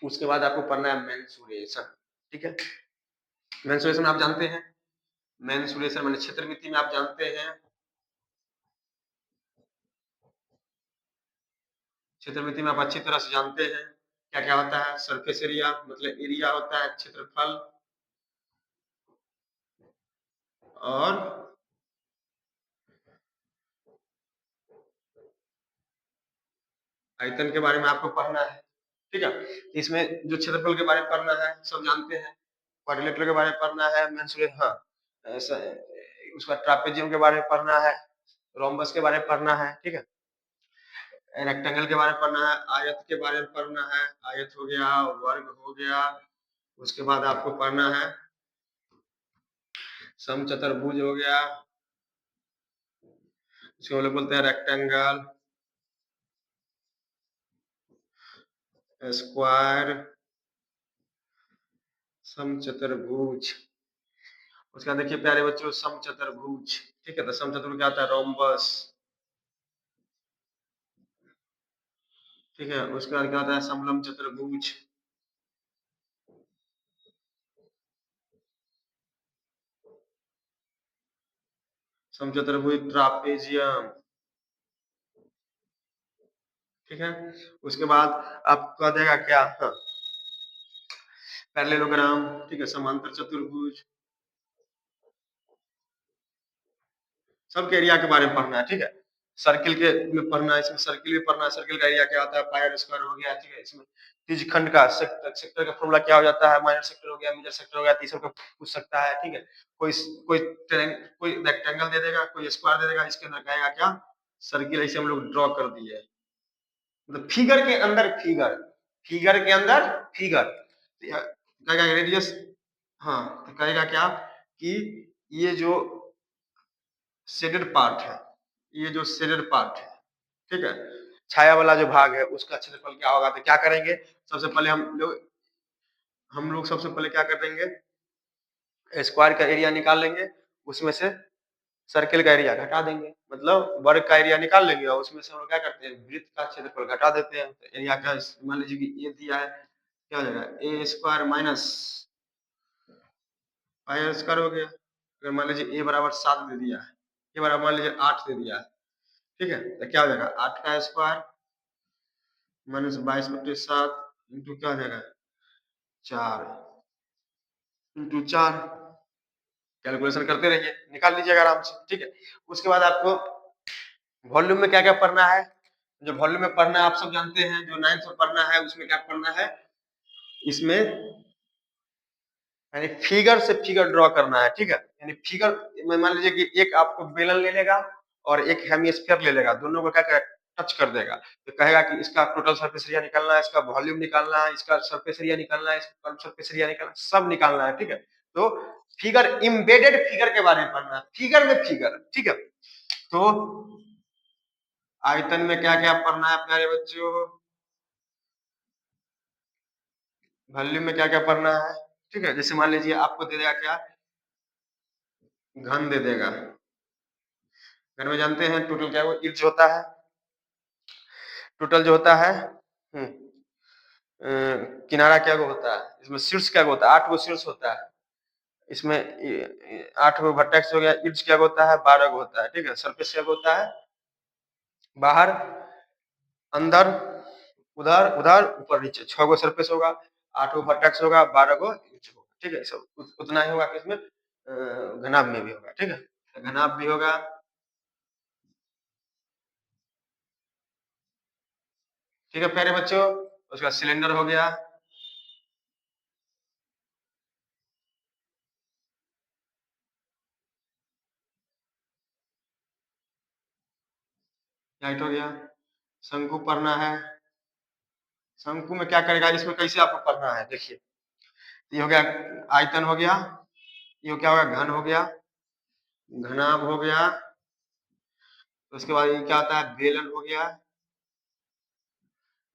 A: उसके बाद आपको पढ़ना है मेंसुरेशन, ठीक है। मेंसुरेशन आप जानते हैं, मेंसुरेशन माने क्षेत्रमिति में आप जानते हैं, क्षेत्रमिति में आप अच्छी तरह से जानते हैं क्या क्या होता है। सरफेस एरिया मतलब एरिया होता है, क्षेत्रफल, और आयतन के बारे में आपको पढ़ना है, ठीक है। इसमें जो क्षेत्रफल के बारे में पढ़ना है सब जानते हैं, क्वाड्रिलेटरल के बारे में पढ़ना है, मेंसुरेट, हाँ ऐसा, उसका ट्रापेजियम के बारे में पढ़ना है, रोम्बस के बारे में पढ़ना है, ठीक है। रेक्टेंगल के बारे में पढ़ना है, आयत के बारे में पढ़ना है, आयत हो गया, वर्ग हो गया, उसके बाद आपको पढ़ना है समचतुर्भुज हो गया, इसको हम लोग बोलते हैं रेक्टेंगल, स्क्वायर, समचतुर्भुज। उसके बाद देखिए प्यारे बच्चों समचतुर्भुज, ठीक है। तो समचतुर्भुज क्या होता है, रोम्बस, ठीक है। उसके बाद क्या होता है समलंब चतुर्भुज, समचतुर्भुज, ट्रापेजियम, ठीक है। उसके बाद आपका देगा क्या, हाँ पैरेललोग्राम, ठीक है, समांतर चतुर्भुज, सबके एरिया के बारे में पढ़ना है, ठीक है। सर्किल के में पढ़ना है, इसमें सर्किल भी पढ़ना है, सर्किल का एरिया क्या होता है, पाई आर स्क्वायर हो गया, ठीक है। इसमें त्रिज्यखंड का सेक्टर का फॉर्मूला क्या हो जाता है, माइनर सेक्टर हो गया, मेजर सेक्टर हो गया, तीसरा का पूछ सकता है, ठीक है। कोई कोई कोई रेक्टेंगल दे देगा, कोई स्क्वायर दे देगा, इसके अंदर कहेगा क्या, सर्किल, ऐसे हम लोग ड्रॉ कर दिए है, मतलब फिगर के अंदर फिगर, फिगर के अंदर फिगर, कहेगा रेडियस, हाँ तो कहेगा क्या कि ये जो शेडेड पार्ट है, ये जो शेडेड पार्ट है, ठीक है, छाया वाला जो भाग है उसका क्षेत्रफल क्या होगा। तो क्या करेंगे, सबसे पहले हम लोग सबसे पहले क्या कर देंगे, स्क्वायर का एरिया निकाल लेंगे, उसमें से सर्किल का एरिया घटा देंगे, मतलब वर्ग का एरिया निकाल लेंगे और उसमें से हम लोग क्या करते हैं, वृत्त का क्षेत्रफल घटा देते हैं। तो एरिया का मान लीजिए कि ए दिया है, क्या हो जाएगा, ए स्क्वायर माइनस पाई स्क्वायर हो गया। अगर मान लीजिए ए बराबर 7 दे दिया है, ए बराबर मान लीजिए 8 दे दिया है, ठीक है। तो क्या हो जाएगा 8 का स्क्वायर माइनस 22/7 इंटू क्या हो जाएगा 4 इंटू 4, कैलकुलेशन करते रहिए, निकाल लीजिएगा आराम से, ठीक है। उसके बाद आपको वॉल्यूम में क्या क्या पढ़ना है, जो वॉल्यूम में पढ़ना है आप सब जानते हैं, जो 9th में पढ़ना है उसमें क्या पढ़ना है, इसमें यानी फिगर से फिगर ड्रॉ करना है, ठीक है। यानी फिगर में मान लीजिए कि एक आपको बेलन ले लेगा और एक हेमिस्फीयर ले लेगा, दोनों को क्या करेगा, टच कर देगा, तो कहेगा कि इसका टोटल सरफेस एरिया निकालना है, इसका वॉल्यूम निकालना है, इसका सरफेस एरिया निकालना है, इसका सरफेस एरिया निकालना, सब निकालना है, ठीक है। तो फिगर, इम्बेडेड फिगर के बारे में पढ़ना है, फिगर में फिगर, ठीक है। तो आयतन में क्या क्या पढ़ना है प्यारे बच्चों, वॉल्यूम में क्या क्या पढ़ना है, ठीक है। जैसे मान लीजिए आपको दे देगा क्या, घन दे देगा, घन में जानते हैं टोटल क्या वो इर्ज होता है, टोटल जो होता है किनारा क्या को होता है, इसमें शीर्ष क्या को होता है, 8 गो शीर्ष होता है, इसमें 8 गो वर्टेक्स हो गया, इर्ज क्या होता है 12 गो होता है, ठीक है। सरफेस क्या होता है, बाहर, अंदर, उधर उधर, ऊपर नीचे, 6 गो सरफेस होगा, 8 गो वर्टेक्स होगा, 12 गो इर्ज होगा, ठीक है। सब उतना ही होगा कि इसमें घनाभ में भी होगा, ठीक है, घनाभ भी होगा, ठीक है प्यारे बच्चों। उसका सिलेंडर हो गया, हाइट हो गया, शंकु पढ़ना है, शंकु में क्या करेगा, इसमें कैसे आपको पढ़ना है देखिए, ये हो गया आयतन हो गया, ये क्या होगा घन हो गया, घनाभ हो गया, तो उसके बाद ये क्या होता है बेलन हो गया,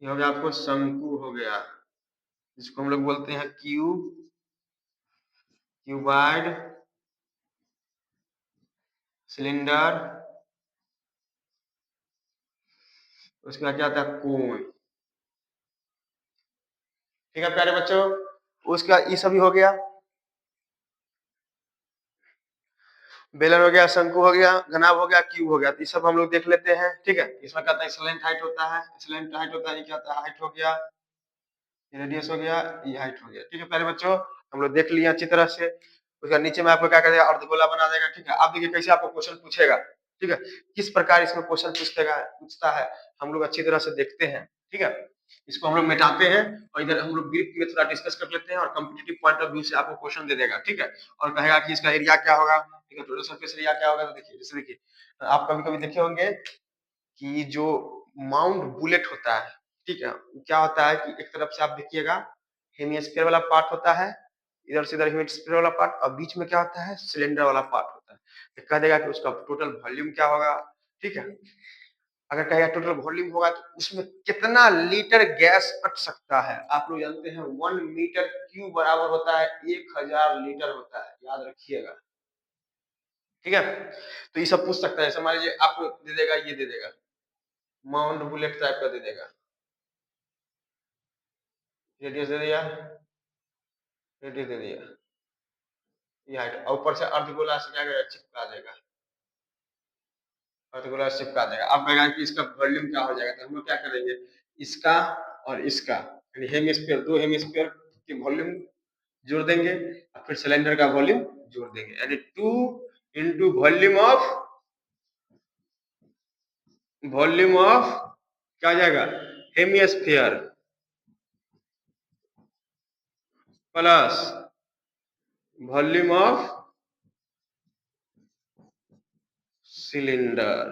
A: ये हो गया आपको शंकु हो गया, जिसको हम लोग बोलते हैं क्यूब, क्यूबाइड, सिलेंडर, उसके बाद क्या आता है कोन, ठीक है प्यारे बच्चों। उसके बाद ये सभी हो गया, बेलन हो गया, शंकु हो गया, घनाभ हो गया, क्यूब हो गया, तो ये सब हम लोग देख लेते हैं, ठीक है। इसमें कहता है स्लेंट हाइट होता है, स्लेंट हाइट होता है, ये क्या होता है हाइट हो गया, रेडियस हो गया, ये हाइट हो गया, ठीक है प्यारे बच्चों। हम लोग देख लिए अच्छी तरह से। उसका नीचे में आपको क्या करेगा, अर्धगोला बना देगा, ठीक है। आप देखिए कैसे आपको क्वेश्चन पूछेगा, ठीक है, किस प्रकार इसमें क्वेश्चन पूछता है हम लोग अच्छी तरह से देखते हैं, ठीक है। इसको हम लोग मिटाते हैं और इधर हम लोग ग्रिप में थोड़ा डिस्कस कर लेते हैं और कॉम्पिटिटिव पॉइंट ऑफ व्यू से आपको क्वेश्चन दे देगा, ठीक है, और कहेगा कि इसका एरिया क्या होगा, ठीक है, टोटल सरफेस एरिया क्या होगा। तो देखिए, जैसे देखिए, आप कभी कभी देखे होंगे कि जो माउंट बुलेट होता है, ठीक है, क्या होता है कि एक तरफ से आप देखिएगा हेमिस्फीयर वाला पार्ट होता है, इधर से इधर हेमिस्फीयर वाला पार्ट, और बीच में क्या होता है, सिलेंडर वाला पार्ट होता है। तो कह देगा कि उसका टोटल वॉल्यूम क्या होगा, ठीक है। अगर कहेगा टोटल वॉल्यूम होगा तो उसमें कितना लीटर गैस अट सकता है। आप लोग जानते हैं 1 मीटर क्यूब बराबर होता है 1000 लीटर होता है, याद रखिएगा, ठीक है। तो ये सब पूछ सकता है, जैसे मान लीजिए आपको दे देगा, ये दे देगा माउंट बुलेट टाइप का दे देगा, रेडियस दे दिया, रेडियस दे दिया, ये हाइट, और ऊपर से अर्धगोला से क्या करेगा, चिपका देगा, अर्धगोला से चिपका देगा। अब कहेगा कि इसका वॉल्यूम क्या हो जाएगा, तो हम लोग क्या करेंगे, इसका और इसका यानी हेमिस्फीयर, दो हेमिस्फीयर की वॉल्यूम जोड़ देंगे और फिर सिलेंडर का वॉल्यूम जोड़ देंगे, यानी 2 इंटू वॉल्यूम ऑफ क्या आ जाएगा, hemisphere plus volume of cylinder.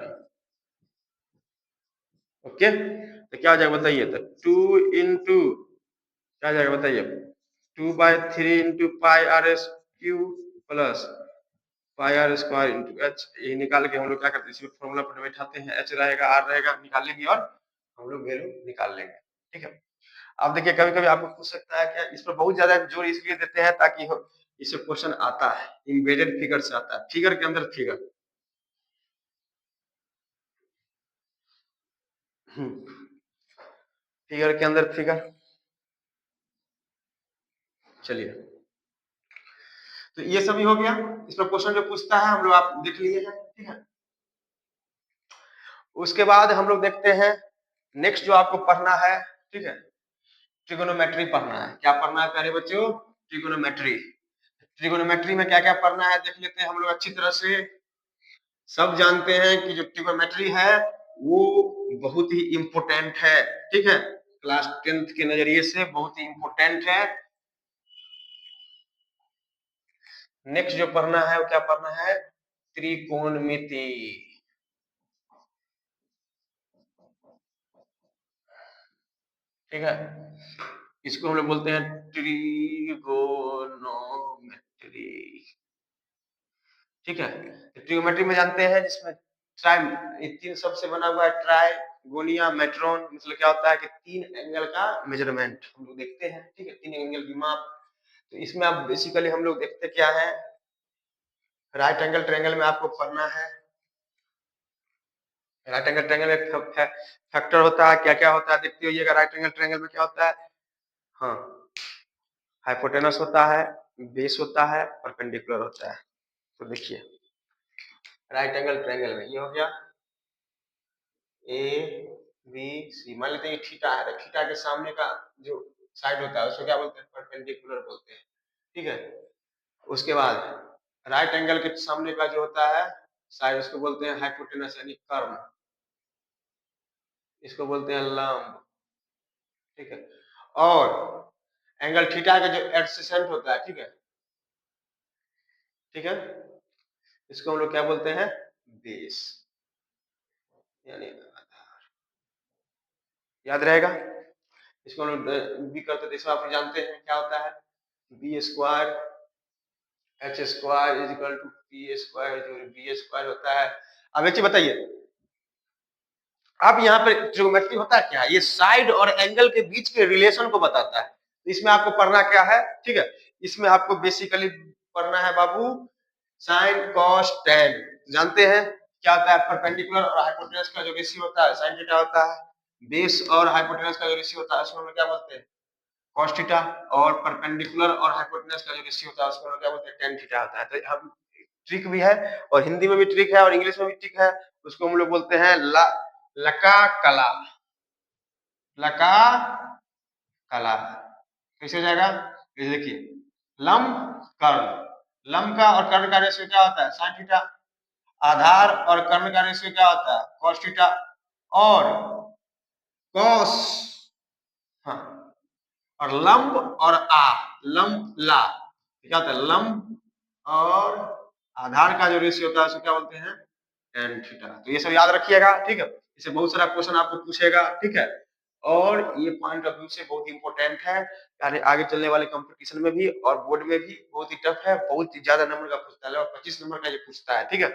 A: Okay, तो क्या हो जाएगा बताइए, तो 2 इंटू क्या हो जाएगा बताइए, 2/3 into pi R S Q plus pi R square into H. ये निकाल के हम लोग क्या करते हैं, इसमें फॉर्मूला पर बैठाते हैं, एच रहेगा, आर रहेगा, निकाल लेंगे और हम लोग वैल्यू निकाल लेंगे, ठीक है। अब देखिए, कभी कभी आपको पूछ सकता है कि इस पर बहुत ज्यादा जोर इसलिए देते हैं ताकि इससे क्वेश्चन आता है, इम्बेडेड फिगर से आता है, फिगर के अंदर फिगर, फिगर के अंदर फिगर। चलिए, तो ये सभी हो गया, इस पर क्वेश्चन जो पूछता है हम लोग आप देख लिए हैं, ठीक है। उसके बाद हम लोग देखते हैं नेक्स्ट जो आपको पढ़ना है, ठीक है, ट्रिगोनोमेट्री पढ़ना है। क्या पढ़ना है प्यारे बच्चों, ट्रिगोनोमेट्री। ट्रिगोनोमेट्री में क्या क्या पढ़ना है देख लेते हैं हम लोग अच्छी तरह से। सब जानते हैं कि जो ट्रिगोनोमेट्री है वो बहुत ही इंपोर्टेंट है, ठीक है, क्लास 10th के नजरिए से बहुत ही इंपोर्टेंट है। नेक्स्ट जो पढ़ना है वो क्या पढ़ना है, त्रिकोणमिति, ठीक है, इसको हम लोग बोलते हैं ट्रिगोनोमेट्री, ठीक है। ट्रिगोनोमेट्री में जानते हैं जिसमें ट्राई, तीन शब्द से बना हुआ है, ट्राई गोनिया मेट्रोन, मतलब क्या होता है कि तीन एंगल का मेजरमेंट हम लोग देखते हैं, ठीक है, तीन एंगल की माप। तो इसमें आप बेसिकली हम लोग देखते क्या है, राइट एंगल ट्रायंगल में आपको पढ़ना है, राइट एंगल ट्रायंगल में फैक्टर होता है, क्या क्या होता है देखते होइएगा। राइट एंगल ट्रायंगल में क्या होता है, हाँ, हाइपोटेनस होता है, बेस होता है, परपेंडिकुलर होता है। तो देखिए राइट एंगल ट्रायंगल में ये हो गया ए बी सी, मान लेते हैं थीटा है, तो थीटा के सामने का जो साइड होता है उसको क्या बोलते हैं, परपेंडिकुलर बोलते हैं, ठीक है। उसके बाद राइट एंगल के सामने का जो होता है साइड, उसको बोलते हैं हाइपोटेनस यानी कर्व, इसको बोलते हैं लंब, ठीक है। और एंगल थीटा का जो एडसेंट होता है, ठीक है, ठीक है, इसको हम लोग क्या बोलते हैं, बेस, यानी याद रहेगा। इसको हम लोग बी करते थे, इसको आप जानते हैं क्या होता है, B square H square is equal to P square, जो बी स्क्वायर होता है। अब एक चीज बताइए, अब यहाँ पे ट्रिगोनोमेट्री होता है क्या, ये साइड और एंगल के बीच के रिलेशन को बताता है। तो इसमें आपको पढ़ना क्या है, ठीक है, इसमें आपको बेसिकली पढ़ना है बाबू साइन कॉस टेन। जानते हैं क्या होता है, परपेंडिकुलर और हाइपोटेनस का जो रेशियो होता है साइन थीटा होता है, बेस और हाइपोटेनस का जो रेशियो होता है उसको हम क्या बोलते हैं, कॉस थीटा, और परपेंडिकुलर और हाइपोटेनस का जो रेशियो होता है उसको हम क्या बोलते हैं, टेन थीटा होता है। तो हम ट्रिक भी है और हिंदी में भी ट्रिक है और इंग्लिश में भी ट्रिक है, उसको हम लोग बोलते हैं लका कला, लका कला। कैसे हो जाएगा, ये देखिए, लंब कर्ण, लंब का और कर्ण का रेशियो क्या होता है, साइन थीटा, आधार और कर्ण का रेशियो क्या होता है, कॉस थीटा, और कॉस हाँ, और लंब और आ, लंब ला, क्या होता है लंब और आधार का जो रेशियो होता है उसको क्या बोलते हैं, टेन थीटा। तो ये सब याद रखिएगा, ठीक है। इससे बहुत सारा क्वेश्चन आपको पूछेगा, ठीक है। और ये पॉइंट ऑफ व्यू से बहुत इंपॉर्टेंट है, यानी आगे चलने वाले कंपटीशन में भी और बोर्ड में भी बहुत ही टफ है, बहुत ही ज्यादा नंबर का पूछता है, और 25 नंबर का ये पूछता है, ठीक है।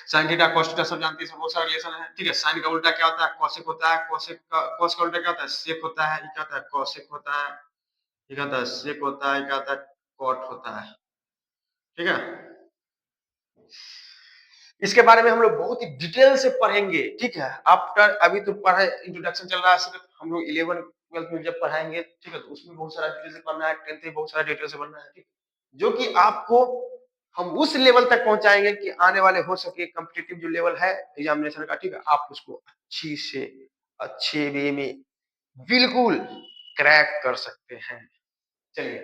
A: साइन थीटा cos थीटा सब जानते हैं, इसमें बहुत सारा रिलेशन है, ठीक है। साइन का उल्टा क्या होता है, कोसेक होता है, कोसेक का cos का उल्टा क्या होता है, सेक होता है, ये क्या होता है कोसेक होता है, ये क्या होता है सेक होता है, ये क्या होता है कॉट होता है, ठीक है। इसके बारे में हम लोग बहुत ही डिटेल से पढ़ेंगे, ठीक है। आफ्टर अभी तो पढ़ाई इंट्रोडक्शन चल रहा है, सिर्फ हम लोग 11 12 में जब पढ़ाएंगे, ठीक है, तो उसमें बहुत सारा डिटेल से पढ़ना है, 10th में बहुत सारा डिटेल से पढ़ना है, ठीक, जो कि आपको हम उस लेवल तक पहुंचाएंगे कि आने वाले हो सके कॉम्पिटिटिव जो लेवल है एग्जामिनेशन का, ठीक है, आप उसको अच्छी से अच्छे वे में बिल्कुल क्रैक कर सकते हैं। चलिए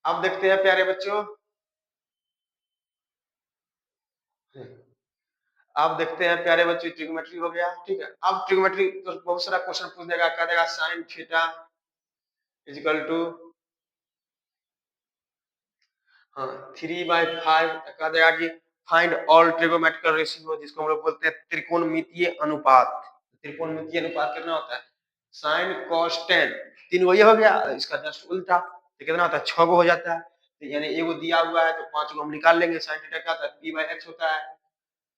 A: अब देखते हैं प्यारे बच्चों, अब देखते हैं प्यारे बच्चों, ट्रिग्नोमेट्री हो गया, ठीक है। अब ट्रिग्नोमेट्री तो बहुत सारा क्वेश्चन पूछ देगा, कह देगा sine theta is equal to हाँ 3/5, कह देगा कि फाइंड ऑल ट्रिगोनोमेट्रिकल रेशियो, जिसको हम लोग बोलते हैं त्रिकोणमितीय अनुपात। त्रिकोणमितीय अनुपात कितना होता है, साइन कॉस टेन, तीन वही हो गया, इसका जस्ट उल्टा तो कितना होता है 6 गो हो जाता है, तो यानी एगो दिया हुआ है तो 5 गो हम निकाल लेंगे। साइन थीटा क्या होता है p/x होता है,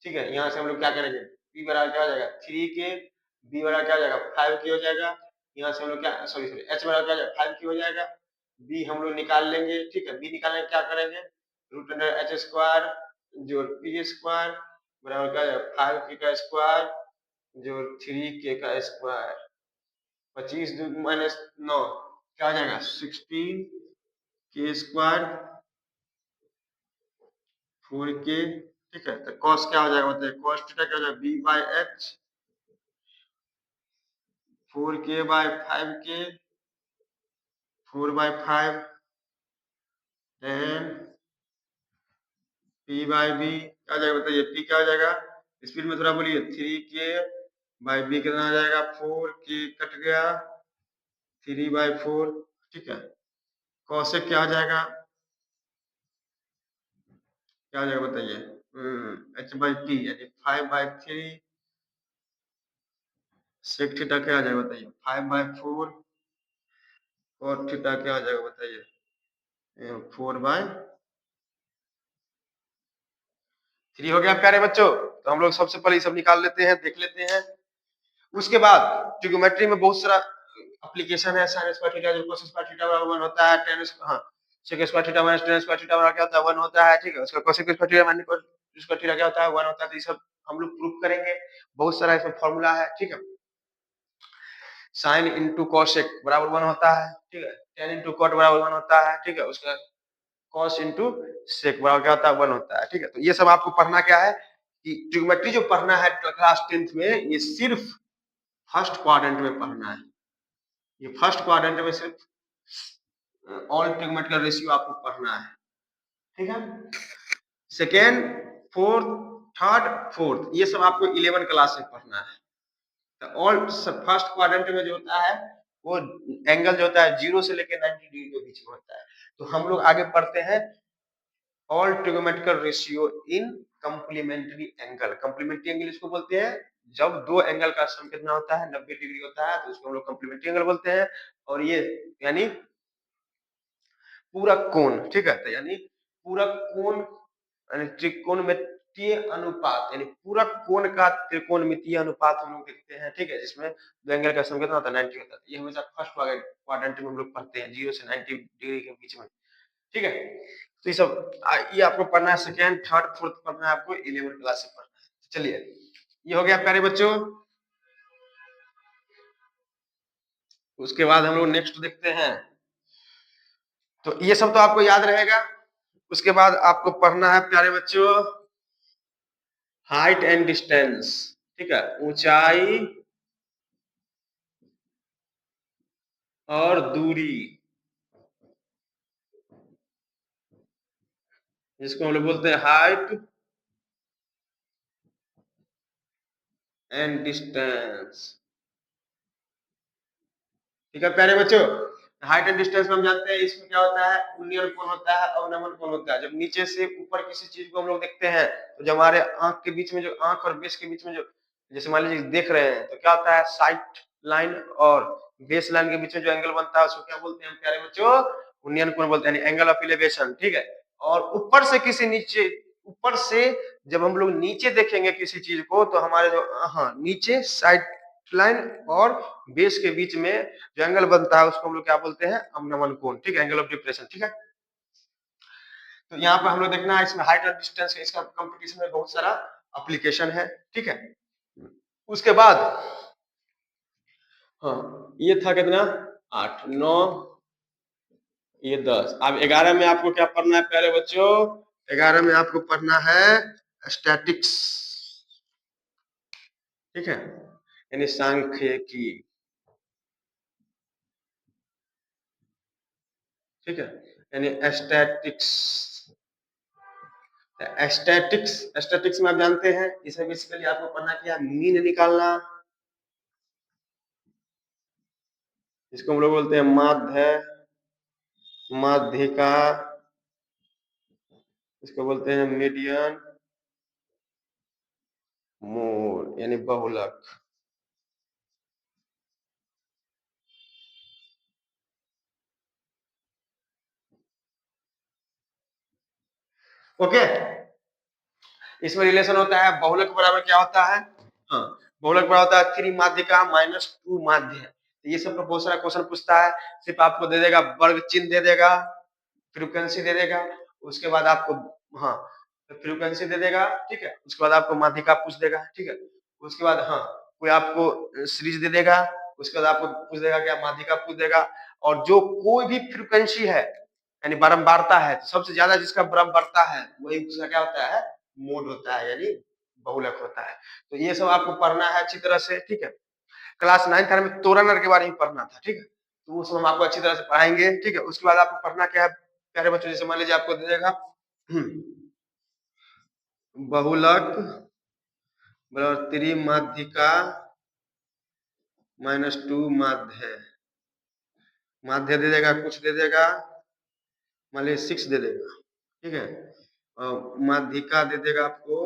A: ठीक है। यहाँ से हम लोग क्या करेंगे, p बराबर क्या हो जाएगा 3 के, b बराबर क्या हो जाएगा 5 के हो जाएगा, यहाँ से हम लोग क्या सॉरी सॉरी h बराबर क्या हो जाएगा 5 की हो जाएगा, b हम लोग निकाल लेंगे, ठीक है। b निकालने क्या करेंगे, रूट अंडर एच स्क्वायर जोड़ पी स्क्वायर बराबर क्या हो जाएगा 5 के का स्क्वायर जोड़ 3 के का स्क्वायर, 25 माइनस 9 क्या हो जाएगा 16 के स्क्वायर 4 के, ठीक है। तो cos क्या हो जाएगा बताइए, cos थीटा क्या हो जाएगा b/x 4k/5k 4/5 एंड p/b क्या हो जाएगा बताइए, p क्या हो जाएगा, स्पीड में थोड़ा बोलिए, 3k/b कितना आ जाएगा 4k कट गया 3/4, ठीक है। cosec क्या हो जाएगा, क्या हो जाएगा बताइए h/p यानी 5/3 sec थीटा क्या आ जाएगा बताइए 5/4 cot थीटा क्या आ जाएगा बताइए 4/3 हो गया प्यारे बच्चों। तो हम लोग सबसे पहले ये सब निकाल लेते हैं, देख लेते हैं। उसके बाद ट्रिग्नोमेट्री में बहुत सारा एप्लीकेशन है, sin स्क्वायर थीटा जो cos स्क्वायर थीटा बराबर 1 होता है, tan हाँ sec square theta minus tan square theta बराबर क्या होता है 1 होता है, ठीक है। उसका cos square theta minus cos square theta क्या होता है 1 होता है, तो ये सब हम लोग प्रूफ करेंगे, बहुत सारा इसमें फॉर्मूला है, ठीक है। sin इंटू cosec बराबर 1 होता है, ठीक है। tan इंटू cot बराबर 1 होता है, ठीक है। उसका cos इंटू sec बराबर क्या होता है 1 होता है, ठीक है। तो ये सब आपको पढ़ना क्या है कि ट्रिग्नोमेट्री जो पढ़ना है क्लास 10th में, ये सिर्फ फर्स्ट क्वाड्रेंट में पढ़ना है, ये फर्स्ट क्वाड्रेंट में सिर्फ ऑल ट्रिग्नोमेट्रिकल रेशियो आपको पढ़ना है, ठीक है। सेकेंड फोर्थ थर्ड फोर्थ ये सब आपको 11 क्लास में पढ़ना है। तो ऑल फर्स्ट क्वाड्रेंट में जो होता है वो एंगल जो होता है 0 से लेकर 90 डिग्री के बीच में होता है। तो हम लोग आगे पढ़ते हैं all trigonometrical ratio in complementary angle. Complementary angle इसको बोलते हैं जब दो एंगल का सम कितना होता है 90 डिग्री होता है, तो उसको हम लोग कंप्लीमेंट्री एंगल बोलते हैं। और ये यानी पूरक कोण, ठीक है। तो यानी पूरक कोण यानी त्रिकोणमितीय अनुपात, यानी पूरक कोण का त्रिकोणमितीय अनुपात हम लोग देखते हैं, ठीक है, जिसमें दो एंगल का सम कितना होता है 90 होता है। ये हमेशा फर्स्ट क्वाड्रेंट में हम लोग पढ़ते हैं 0 से 90 डिग्री के बीच में, ठीक है। तो ये सब ये आपको पढ़ना है, सेकेंड थर्ड फोर्थ पढ़ना है, आपको 11 क्लास से पढ़ना है। चलिए ये हो गया प्यारे बच्चों। उसके बाद हम लोग नेक्स्ट देखते हैं, तो ये सब तो आपको याद रहेगा। उसके बाद आपको पढ़ना है प्यारे बच्चों हाइट एंड डिस्टेंस, ठीक है, ऊंचाई और दूरी, जिसको हम लोग बोलते हैं हाइट एंड डिस्टेंस। ठीक है प्यारे बच्चों, हाइट एंड डिस्टेंस में हम जानते हैं इसमें क्या होता है, उन्नयन कोण होता है, अवनमन कोण होता है। जब नीचे से ऊपर किसी चीज को हम लोग देखते हैं तो जब हमारे आंख के बीच में, जो आंख और बेस के बीच में, जो जैसे मान लीजिए देख रहे हैं, तो क्या होता है, साइट लाइन और बेस लाइन के बीच में जो एंगल बनता है उसको क्या बोलते हैं प्यारे बच्चों, उन्नयन कोण बोलते हैं, एंगल ऑफ इलेवेशन। ठीक है। और ऊपर से किसी नीचे, ऊपर से जब हम लोग नीचे देखेंगे किसी चीज को तो हमारे जो, हाँ, नीचे साइड लाइन और बेस के बीच में जो एंगल बनता है उसको हम लोग क्या बोलते हैं, अवनमन कोण। ठीक है, एंगल ऑफ डिप्रेशन। ठीक है। तो यहाँ पे हम लोग देखना है इसमें हाइट और डिस्टेंस का, इसका कंपटीशन में बहुत सारा एप्लीकेशन है। ठीक है। उसके बाद, हाँ, ये था कितना, 8, 9, ये 10। अब 11 में आपको क्या पढ़ना है प्यारे बच्चों, 11 में आपको पढ़ना है स्टैटिक्स। ठीक है, यानी सांख्यिकी। ठीक है, यानी स्टैटिक्स। स्टैटिक्स, स्टैटिक्स में आप जानते हैं इसमें बेसिकली आपको पढ़ना क्या, मीन निकालना, इसको हम लोग बोलते हैं माध्य, माध्यिका, इसको बोलते हैं मीडियन, मोड यानी बहुलक। ओके, इसमें रिलेशन होता है बहुलक बराबर क्या होता है, हाँ, बहुलक बराबर होता है 3 माध्यिका माइनस 2 माध्य। तो ये सब पर बहुत सारा क्वेश्चन पूछता है, सिर्फ आपको दे देगा वर्ग चिन्ह दे देगा, फ्रीक्वेंसी दे देगा, उसके बाद आपको, हाँ, तो फ्रीक्वेंसी दे देगा। ठीक है, उसके बाद आपको माध्यिका पूछ देगा। ठीक है, उसके बाद, हाँ, कोई आपको सीरीज दे देगा, उसके बाद आपको पूछ देगा क्या, माध्यिका पूछ देगा। और जो कोई भी फ्रीक्वेंसी है यानी बारंबारता है, तो सबसे ज्यादा जिसका बारंबारता है वही उसका क्या होता है, मोड होता है, यानी बहुलक होता है। तो ये सब आपको पढ़ना है अच्छी तरह से। ठीक है, क्लास 9th में तोरनर के बारे में पढ़ना था। ठीक है, तो वो सब हम आपको अच्छी तरह से पढ़ाएंगे। ठीक है, उसके बाद आपको पढ़ना क्या है प्यारे बच्चों, जैसे मान लीजिए आपको दे देगा बहुलक बराबर त्रिमाध्यिका माइनस 2 माध्य, माध्य दे देगा, कुछ दे देगा, मान लीजिए 6 दे देगा। ठीक है, और माध्यिका दे देगा आपको,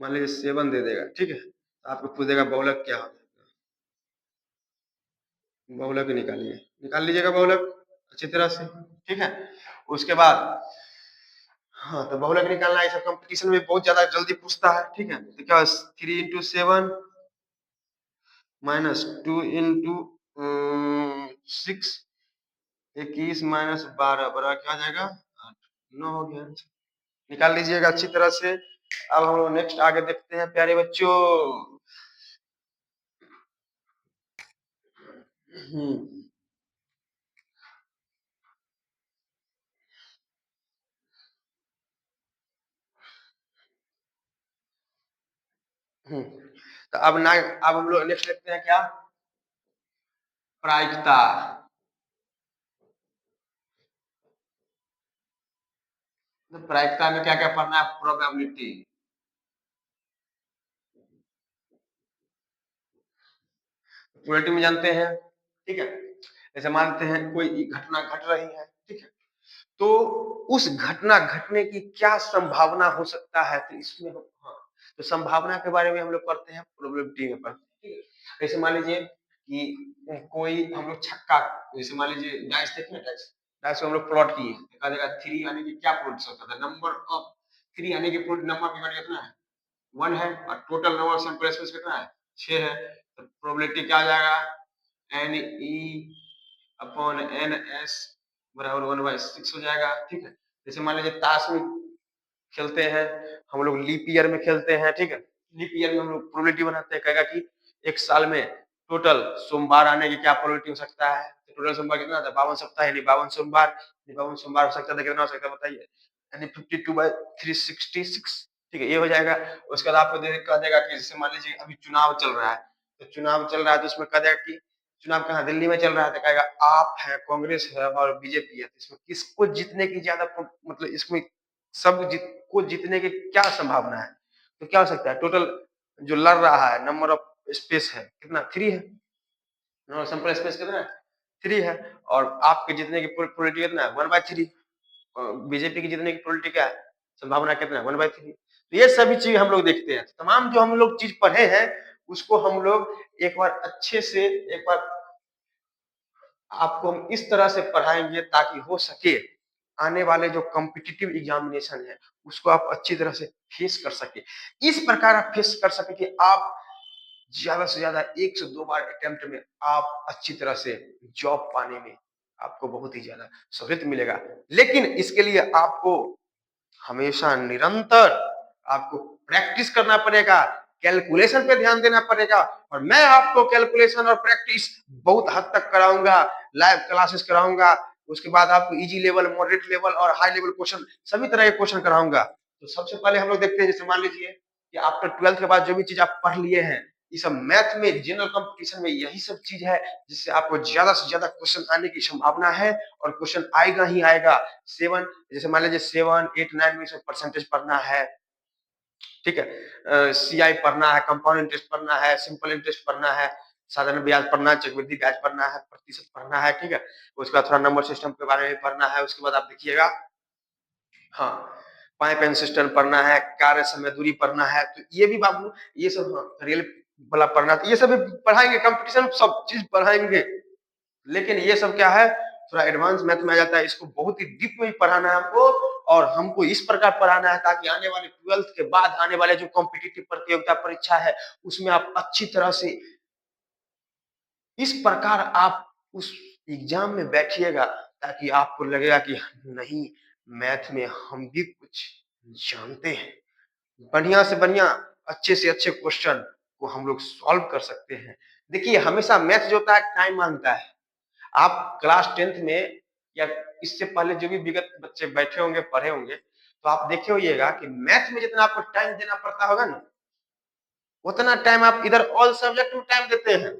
A: मान लीजिए 7 दे देगा। ठीक है, तो आपको पूछ देगा बहुलक क्या है, बहुलक निकालिए, निकाल लीजिएगा बहुलक अच्छी तरह से। ठीक है, उसके बाद, हाँ, तो बहुलक निकालना है, सब कंपटीशन में बहुत ज्यादा जल्दी पूछता है। ठीक है, तो क्या 3 इंटू 7 माइनस 2 इंटू 6, 21 माइनस 12 बराबर क्या आ जाएगा, 8, 9 हो गया। निकाल लीजिएगा अच्छी तरह से। अब हम लोग नेक्स्ट आगे देखते हैं प्यारे बच्चों। हम्म तो अब ना, अब हम लोग नेक्स्ट देखते हैं क्या, प्रायिकता। तो प्रायिकता में क्या क्या पढ़ना है, प्रोबेबिलिटी, प्रोबेबिलिटी में जानते हैं। ठीक है, जैसे मानते हैं कोई घटना घट रही है। ठीक है, तो उस घटना घटने की क्या संभावना हो सकता है, तो इसमें हम, हाँ, तो संभावना के बारे में हम लोग पढ़ते हैं, प्रोबेबिलिटी में पढ़ते हैं। ठीक है, जैसे मान लीजिए कि कोई हम लोग छक्का, जैसे मान लीजिए डाइस देखना, डाइस, डाइस को हम लोग प्लॉट किए, देखा जाएगा 3 आने की क्या प्लॉट सकता था, नंबर ऑफ 3 आने की प्लॉट, नंबर की वैल्यू कितना है, 1 है, और टोटल नंबर सैंपल स्पेस कितना है, 6 है। तो प्रोबेबिलिटी क्या आ जाएगा, N E upon N S बराबर 1/6 हो जाएगा। ठीक है, जैसे मान लीजिए ताश में खेलते हैं, हम लोग लीप ईयर में खेलते हैं। ठीक है, लीप ईयर में हम लोग प्रोबेबिलिटी बनाते हैं, कहेगा कि एक साल में टोटल सोमवार आने की क्या प्रोबेबिलिटी हो सकता है, तो टोटल सोमवार कितना था, 52 सप्ताह, यानी 52 सोमवार, 52 सोमवार हो सकता था, कितना हो सकता है बताइए, यानी 52/366। ठीक है, ये हो जाएगा। उसके बाद आपको कह देगा कि जैसे मान लीजिए अभी चुनाव चल रहा है, तो चुनाव चल रहा है तो उसमें कह देगा कि चुनाव कहाँ, दिल्ली में चल रहा है, तो कहेगा आप है, कांग्रेस है और बीजेपी है, तो इसमें किसको जीतने की ज्यादा, मतलब इसमें सब को जीतने की क्या संभावना है, तो क्या हो सकता है टोटल, जो लड़ रहा है, नंबर ऑफ स्पेस है कितना, 3 है। नंबर ऑफ सैंपल स्पेस कितना है, 3 है। और आपके जीतने की प्रोबेबिलिटी कितना है, 1/3। बीजेपी की जीतने की प्रोबेबिलिटी क्या है, संभावना कितना है, 1/3। तो ये सभी चीज हम लोग देखते हैं। तमाम जो हम लोग चीज पढ़े हैं उसको हम लोग एक बार अच्छे से, एक बार आपको हम इस तरह से पढ़ाएंगे ताकि हो सके आने वाले जो कॉम्पिटिटिव एग्जामिनेशन है उसको आप अच्छी तरह से फेस कर सके। इस प्रकार आप फेस कर सके कि आप ज्यादा से ज्यादा 1 से 2 बार अटेम्प्ट में आप अच्छी तरह से जॉब पाने में आपको बहुत ही ज्यादा सहूलियत मिलेगा। लेकिन इसके लिए आपको हमेशा निरंतर आपको प्रैक्टिस करना पड़ेगा, कैलकुलेशन पे ध्यान देना पड़ेगा। और मैं आपको कैलकुलेशन और प्रैक्टिस बहुत हद तक कराऊंगा, लाइव क्लासेस कराऊंगा। उसके बाद आपको इजी लेवल, मॉडरेट लेवल और हाई लेवल क्वेश्चन, सभी तरह के क्वेश्चन कराऊंगा। तो सबसे पहले हम लोग देखते हैं, जैसे मान लीजिए कि आफ्टर 12th के बाद जो भी चीज आप पढ़ लिए हैं, ये सब मैथ में, जनरल कंपटीशन में यही सब चीज है जिससे आपको ज्यादा से ज्यादा क्वेश्चन आने की संभावना है। और क्वेश्चन आएगा ही आएगा। 7, जैसे मान लीजिए 7, 8, 9 में सब परसेंटेज पढ़ना है, ठीक है। सीआई पढ़ना है, कंपाउंड इंटरेस्ट पढ़ना है, सिंपल इंटरेस्ट पढ़ना है, साधारण ब्याज पढ़ना है, चक्रवृद्धि ब्याज पढ़ना है, प्रतिशत पढ़ना है, ठीक है। उसके बाद थोड़ा नंबर सिस्टम के बारे में पढ़ना है। उसके बाद आप देखिएगा, हाँ, पाइप एंड सिस्टम पढ़ना है, कार्य समय दूरी पढ़ना है। तो ये भी बाबू, ये सब रियल वाला पढ़ना है, तो ये सब भी पढ़ाएंगे, कंपटीशन सब चीज पढ़ाएंगे। लेकिन ये सब क्या है, थोड़ा एडवांस मैथ में आ जाता है। इसको बहुत ही डीप में पढ़ाना है हमको। और हमको इस प्रकार पढ़ाना है ताकि आने वाले 12th के बाद आने वाले जो कॉम्पिटिटिव प्रतियोगिता परीक्षा है उसमें आप अच्छी तरह से, इस प्रकार आप उस एग्जाम में बैठिएगा ताकि आपको लगेगा कि नहीं, मैथ में हम भी कुछ जानते हैं। बढ़िया से बढ़िया, अच्छे से अच्छे क्वेश्चन को हम लोग सॉल्व कर सकते हैं। देखिए, हमेशा मैथ जो होता है टाइम मांगता है। आप क्लास 10th में या इससे पहले जो भी विगत बच्चे बैठे होंगे, पढ़े होंगे, तो आप देखे होइएगा कि मैथ में जितना आपको टाइम देना पड़ता होगा ना, उतना टाइम आप इधर ऑल सब्जेक्ट में टाइम देते हैं।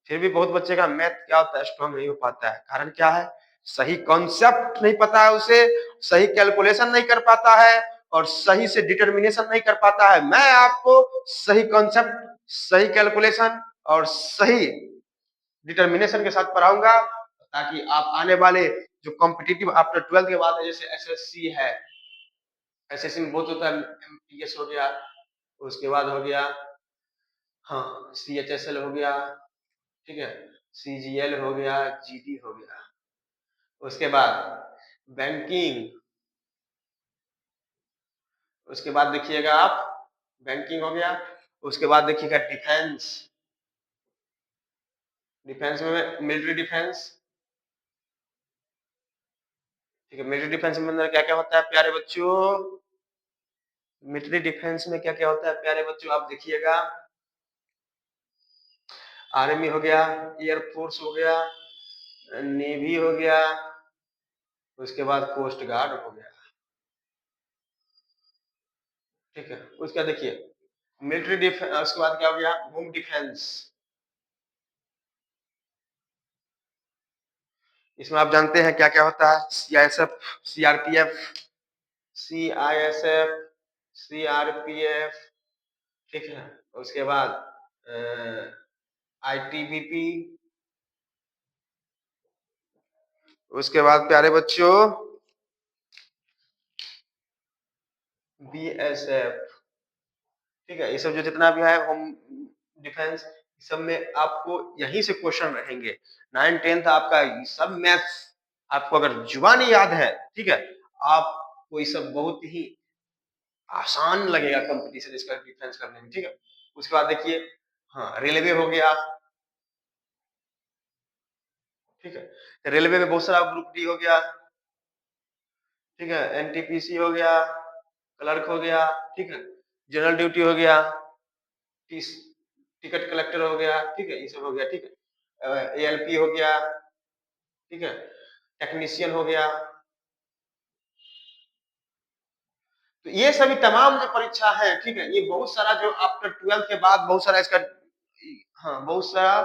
A: फिर भी बहुत बच्चे का मैथ क्या होता है, स्ट्रॉन्ग नहीं हो पाता है। कारण क्या है, सही कॉन्सेप्ट नहीं पता है उसे, सही कैलकुलेशन नहीं कर पाता है और सही से डिटर्मिनेशन नहीं कर पाता है। मैं आपको सही कॉन्सेप्ट, सही कैलकुलेशन और सही डिटर्मिनेशन के साथ पढ़ाऊंगा ताकि आप आने वाले जो कॉम्पिटिटिव आफ्टर 12th के बाद है, जैसे एसएससी है, एसएससी में बहुत होता है, एमटीएस हो गया, उसके बाद हो गया, हाँ, सीएचएसएल हो गया, ठीक है, सीजीएल हो गया, जीडी हो गया। उसके बाद बैंकिंग, उसके बाद देखिएगा आप, बैंकिंग हो गया। उसके बाद देखिएगा डिफेंस, डिफेंस में मिलिट्री डिफेंस, ठीक है। मिलिट्री डिफेंस में अंदर क्या क्या होता है प्यारे बच्चों, मिलिट्री डिफेंस में क्या क्या होता है प्यारे बच्चों, आप देखिएगा, आर्मी हो गया, एयरफोर्स हो गया, नेवी हो गया, उसके बाद कोस्ट गार्ड हो गया, ठीक है। उसका देखिए मिलिट्री डिफेंस, उसके बाद क्या हो गया, होम डिफेंस। इसमें आप जानते हैं क्या क्या होता है, सीआईएसएफ, सीआरपीएफ, सीआईएसएफ, सीआरपीएफ, ठीक है। उसके बाद आईटीबीपी, उसके बाद प्यारे बच्चों बीएसएफ, ठीक है। ये सब जो जितना भी है होम डिफेंस, सब में आपको यहीं से क्वेश्चन रहेंगे। 9, 10th आपका सब मैथ्स आपको अगर जुबानी याद है, ठीक है, आपको ये सब बहुत ही आसान लगेगा कंपटीशन इसका डिफेंस करने में, ठीक है। उसके बाद देखिए, हाँ, रेलवे हो गया, ठीक है। रेलवे में बहुत सारा ग्रुप डी हो गया, ठीक है, एनटीपीसी हो गया, क्लर्क हो गया, ठीक है, जनरल ड्यूटी हो गया, टिकट कलेक्टर हो गया, ठीक है, ये सब हो गया, ठीक है। एएलपी हो गया, ठीक है, टेक्नीशियन हो गया। तो ये सभी तमाम जो परीक्षा है, ठीक है, ये बहुत सारा जो आफ्टर 12th के बाद बहुत सारा इसका, हाँ, बहुत सारा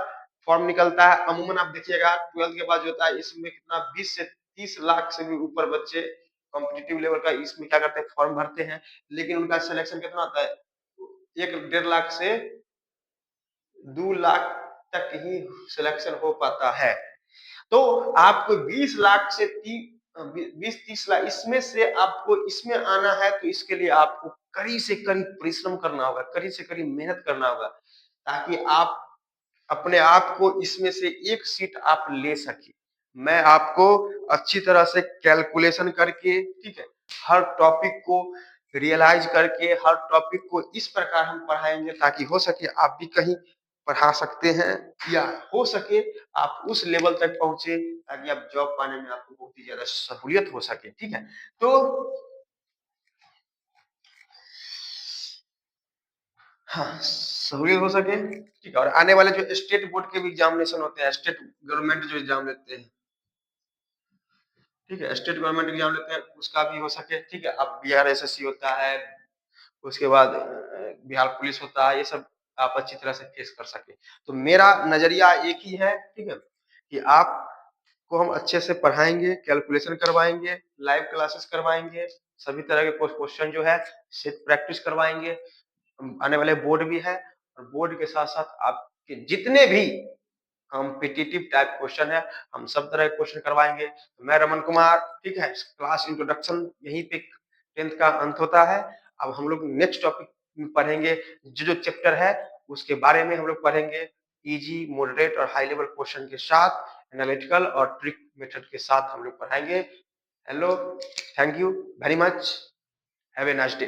A: फॉर्म निकलता है। अमूमन आप देखिएगा 12th के बाद जो होता है इसमें कितना 20 से 30 लाख से भी ऊपर बच्चे कॉम्पिटिटिव लेवल का इसमें क्या करते हैं, फॉर्म भरते हैं। लेकिन उनका सिलेक्शन कितना होता है, 1 डेढ़ लाख से 2 लाख तक ही सिलेक्शन हो पाता है। तो आपको 20 लाख से 20-30 लाख इसमें से आपको इसमें आना है, तो इसके लिए आपको कड़ी से कड़ी परिश्रम करना होगा, कड़ी से कड़ी मेहनत करना होगा, ताकि आप अपने आप को इसमें से एक सीट आप ले सके। मैं आपको अच्छी तरह से कैलकुलेशन करके, ठीक है, हर टॉपिक को रियलाइज करके, हर टॉपिक को इस प्रकार हम पढ़ाएंगे ताकि हो सके आप भी कहीं पढ़ा सकते हैं, या हो सके आप उस लेवल तक पहुंचे ताकि आप जॉब पाने में आपको बहुत ही ज्यादा सहूलियत हो सके। ठीक है, तो हाँ, सहूलियत हो सके। ठीक है, और आने वाले जो स्टेट बोर्ड के भी एग्जामिनेशन होते हैं, स्टेट गवर्नमेंट जो एग्जाम लेते हैं, ठीक है, स्टेट गवर्नमेंट एग्जाम लेते हैं, उसका भी हो सके। ठीक है, अब बिहार एसएससी होता है, उसके बाद बिहार पुलिस होता है, ये सब आप अच्छी तरह से फेस कर सके। तो मेरा नजरिया एक ही है, ठीक है, कि आपको हम अच्छे से पढ़ाएंगे, कैलकुलेशन करवाएंगे, लाइव क्लासेस करवाएंगे, सभी तरह के क्वेश्चन जो है सेट प्रैक्टिस करवाएंगे। आने वाले बोर्ड भी है, और बोर्ड के साथ साथ आपके जितने भी कॉम्पिटिटिव टाइप क्वेश्चन है, हम सब तरह के क्वेश्चन करवाएंगे। तो मैं रमन कुमार, ठीक है, क्लास इंट्रोडक्शन यहीं पे 10th का अंत होता है। अब हम लोग नेक्स्ट टॉपिक पढ़ेंगे, जो चैप्टर है उसके बारे में हम लोग पढ़ेंगे, इजी, मॉडरेट और हाई लेवल क्वेश्चन के साथ, एनालिटिकल और ट्रिक मेथड के साथ हम लोग पढ़ाएंगे। Hello, thank you very much, have a nice day.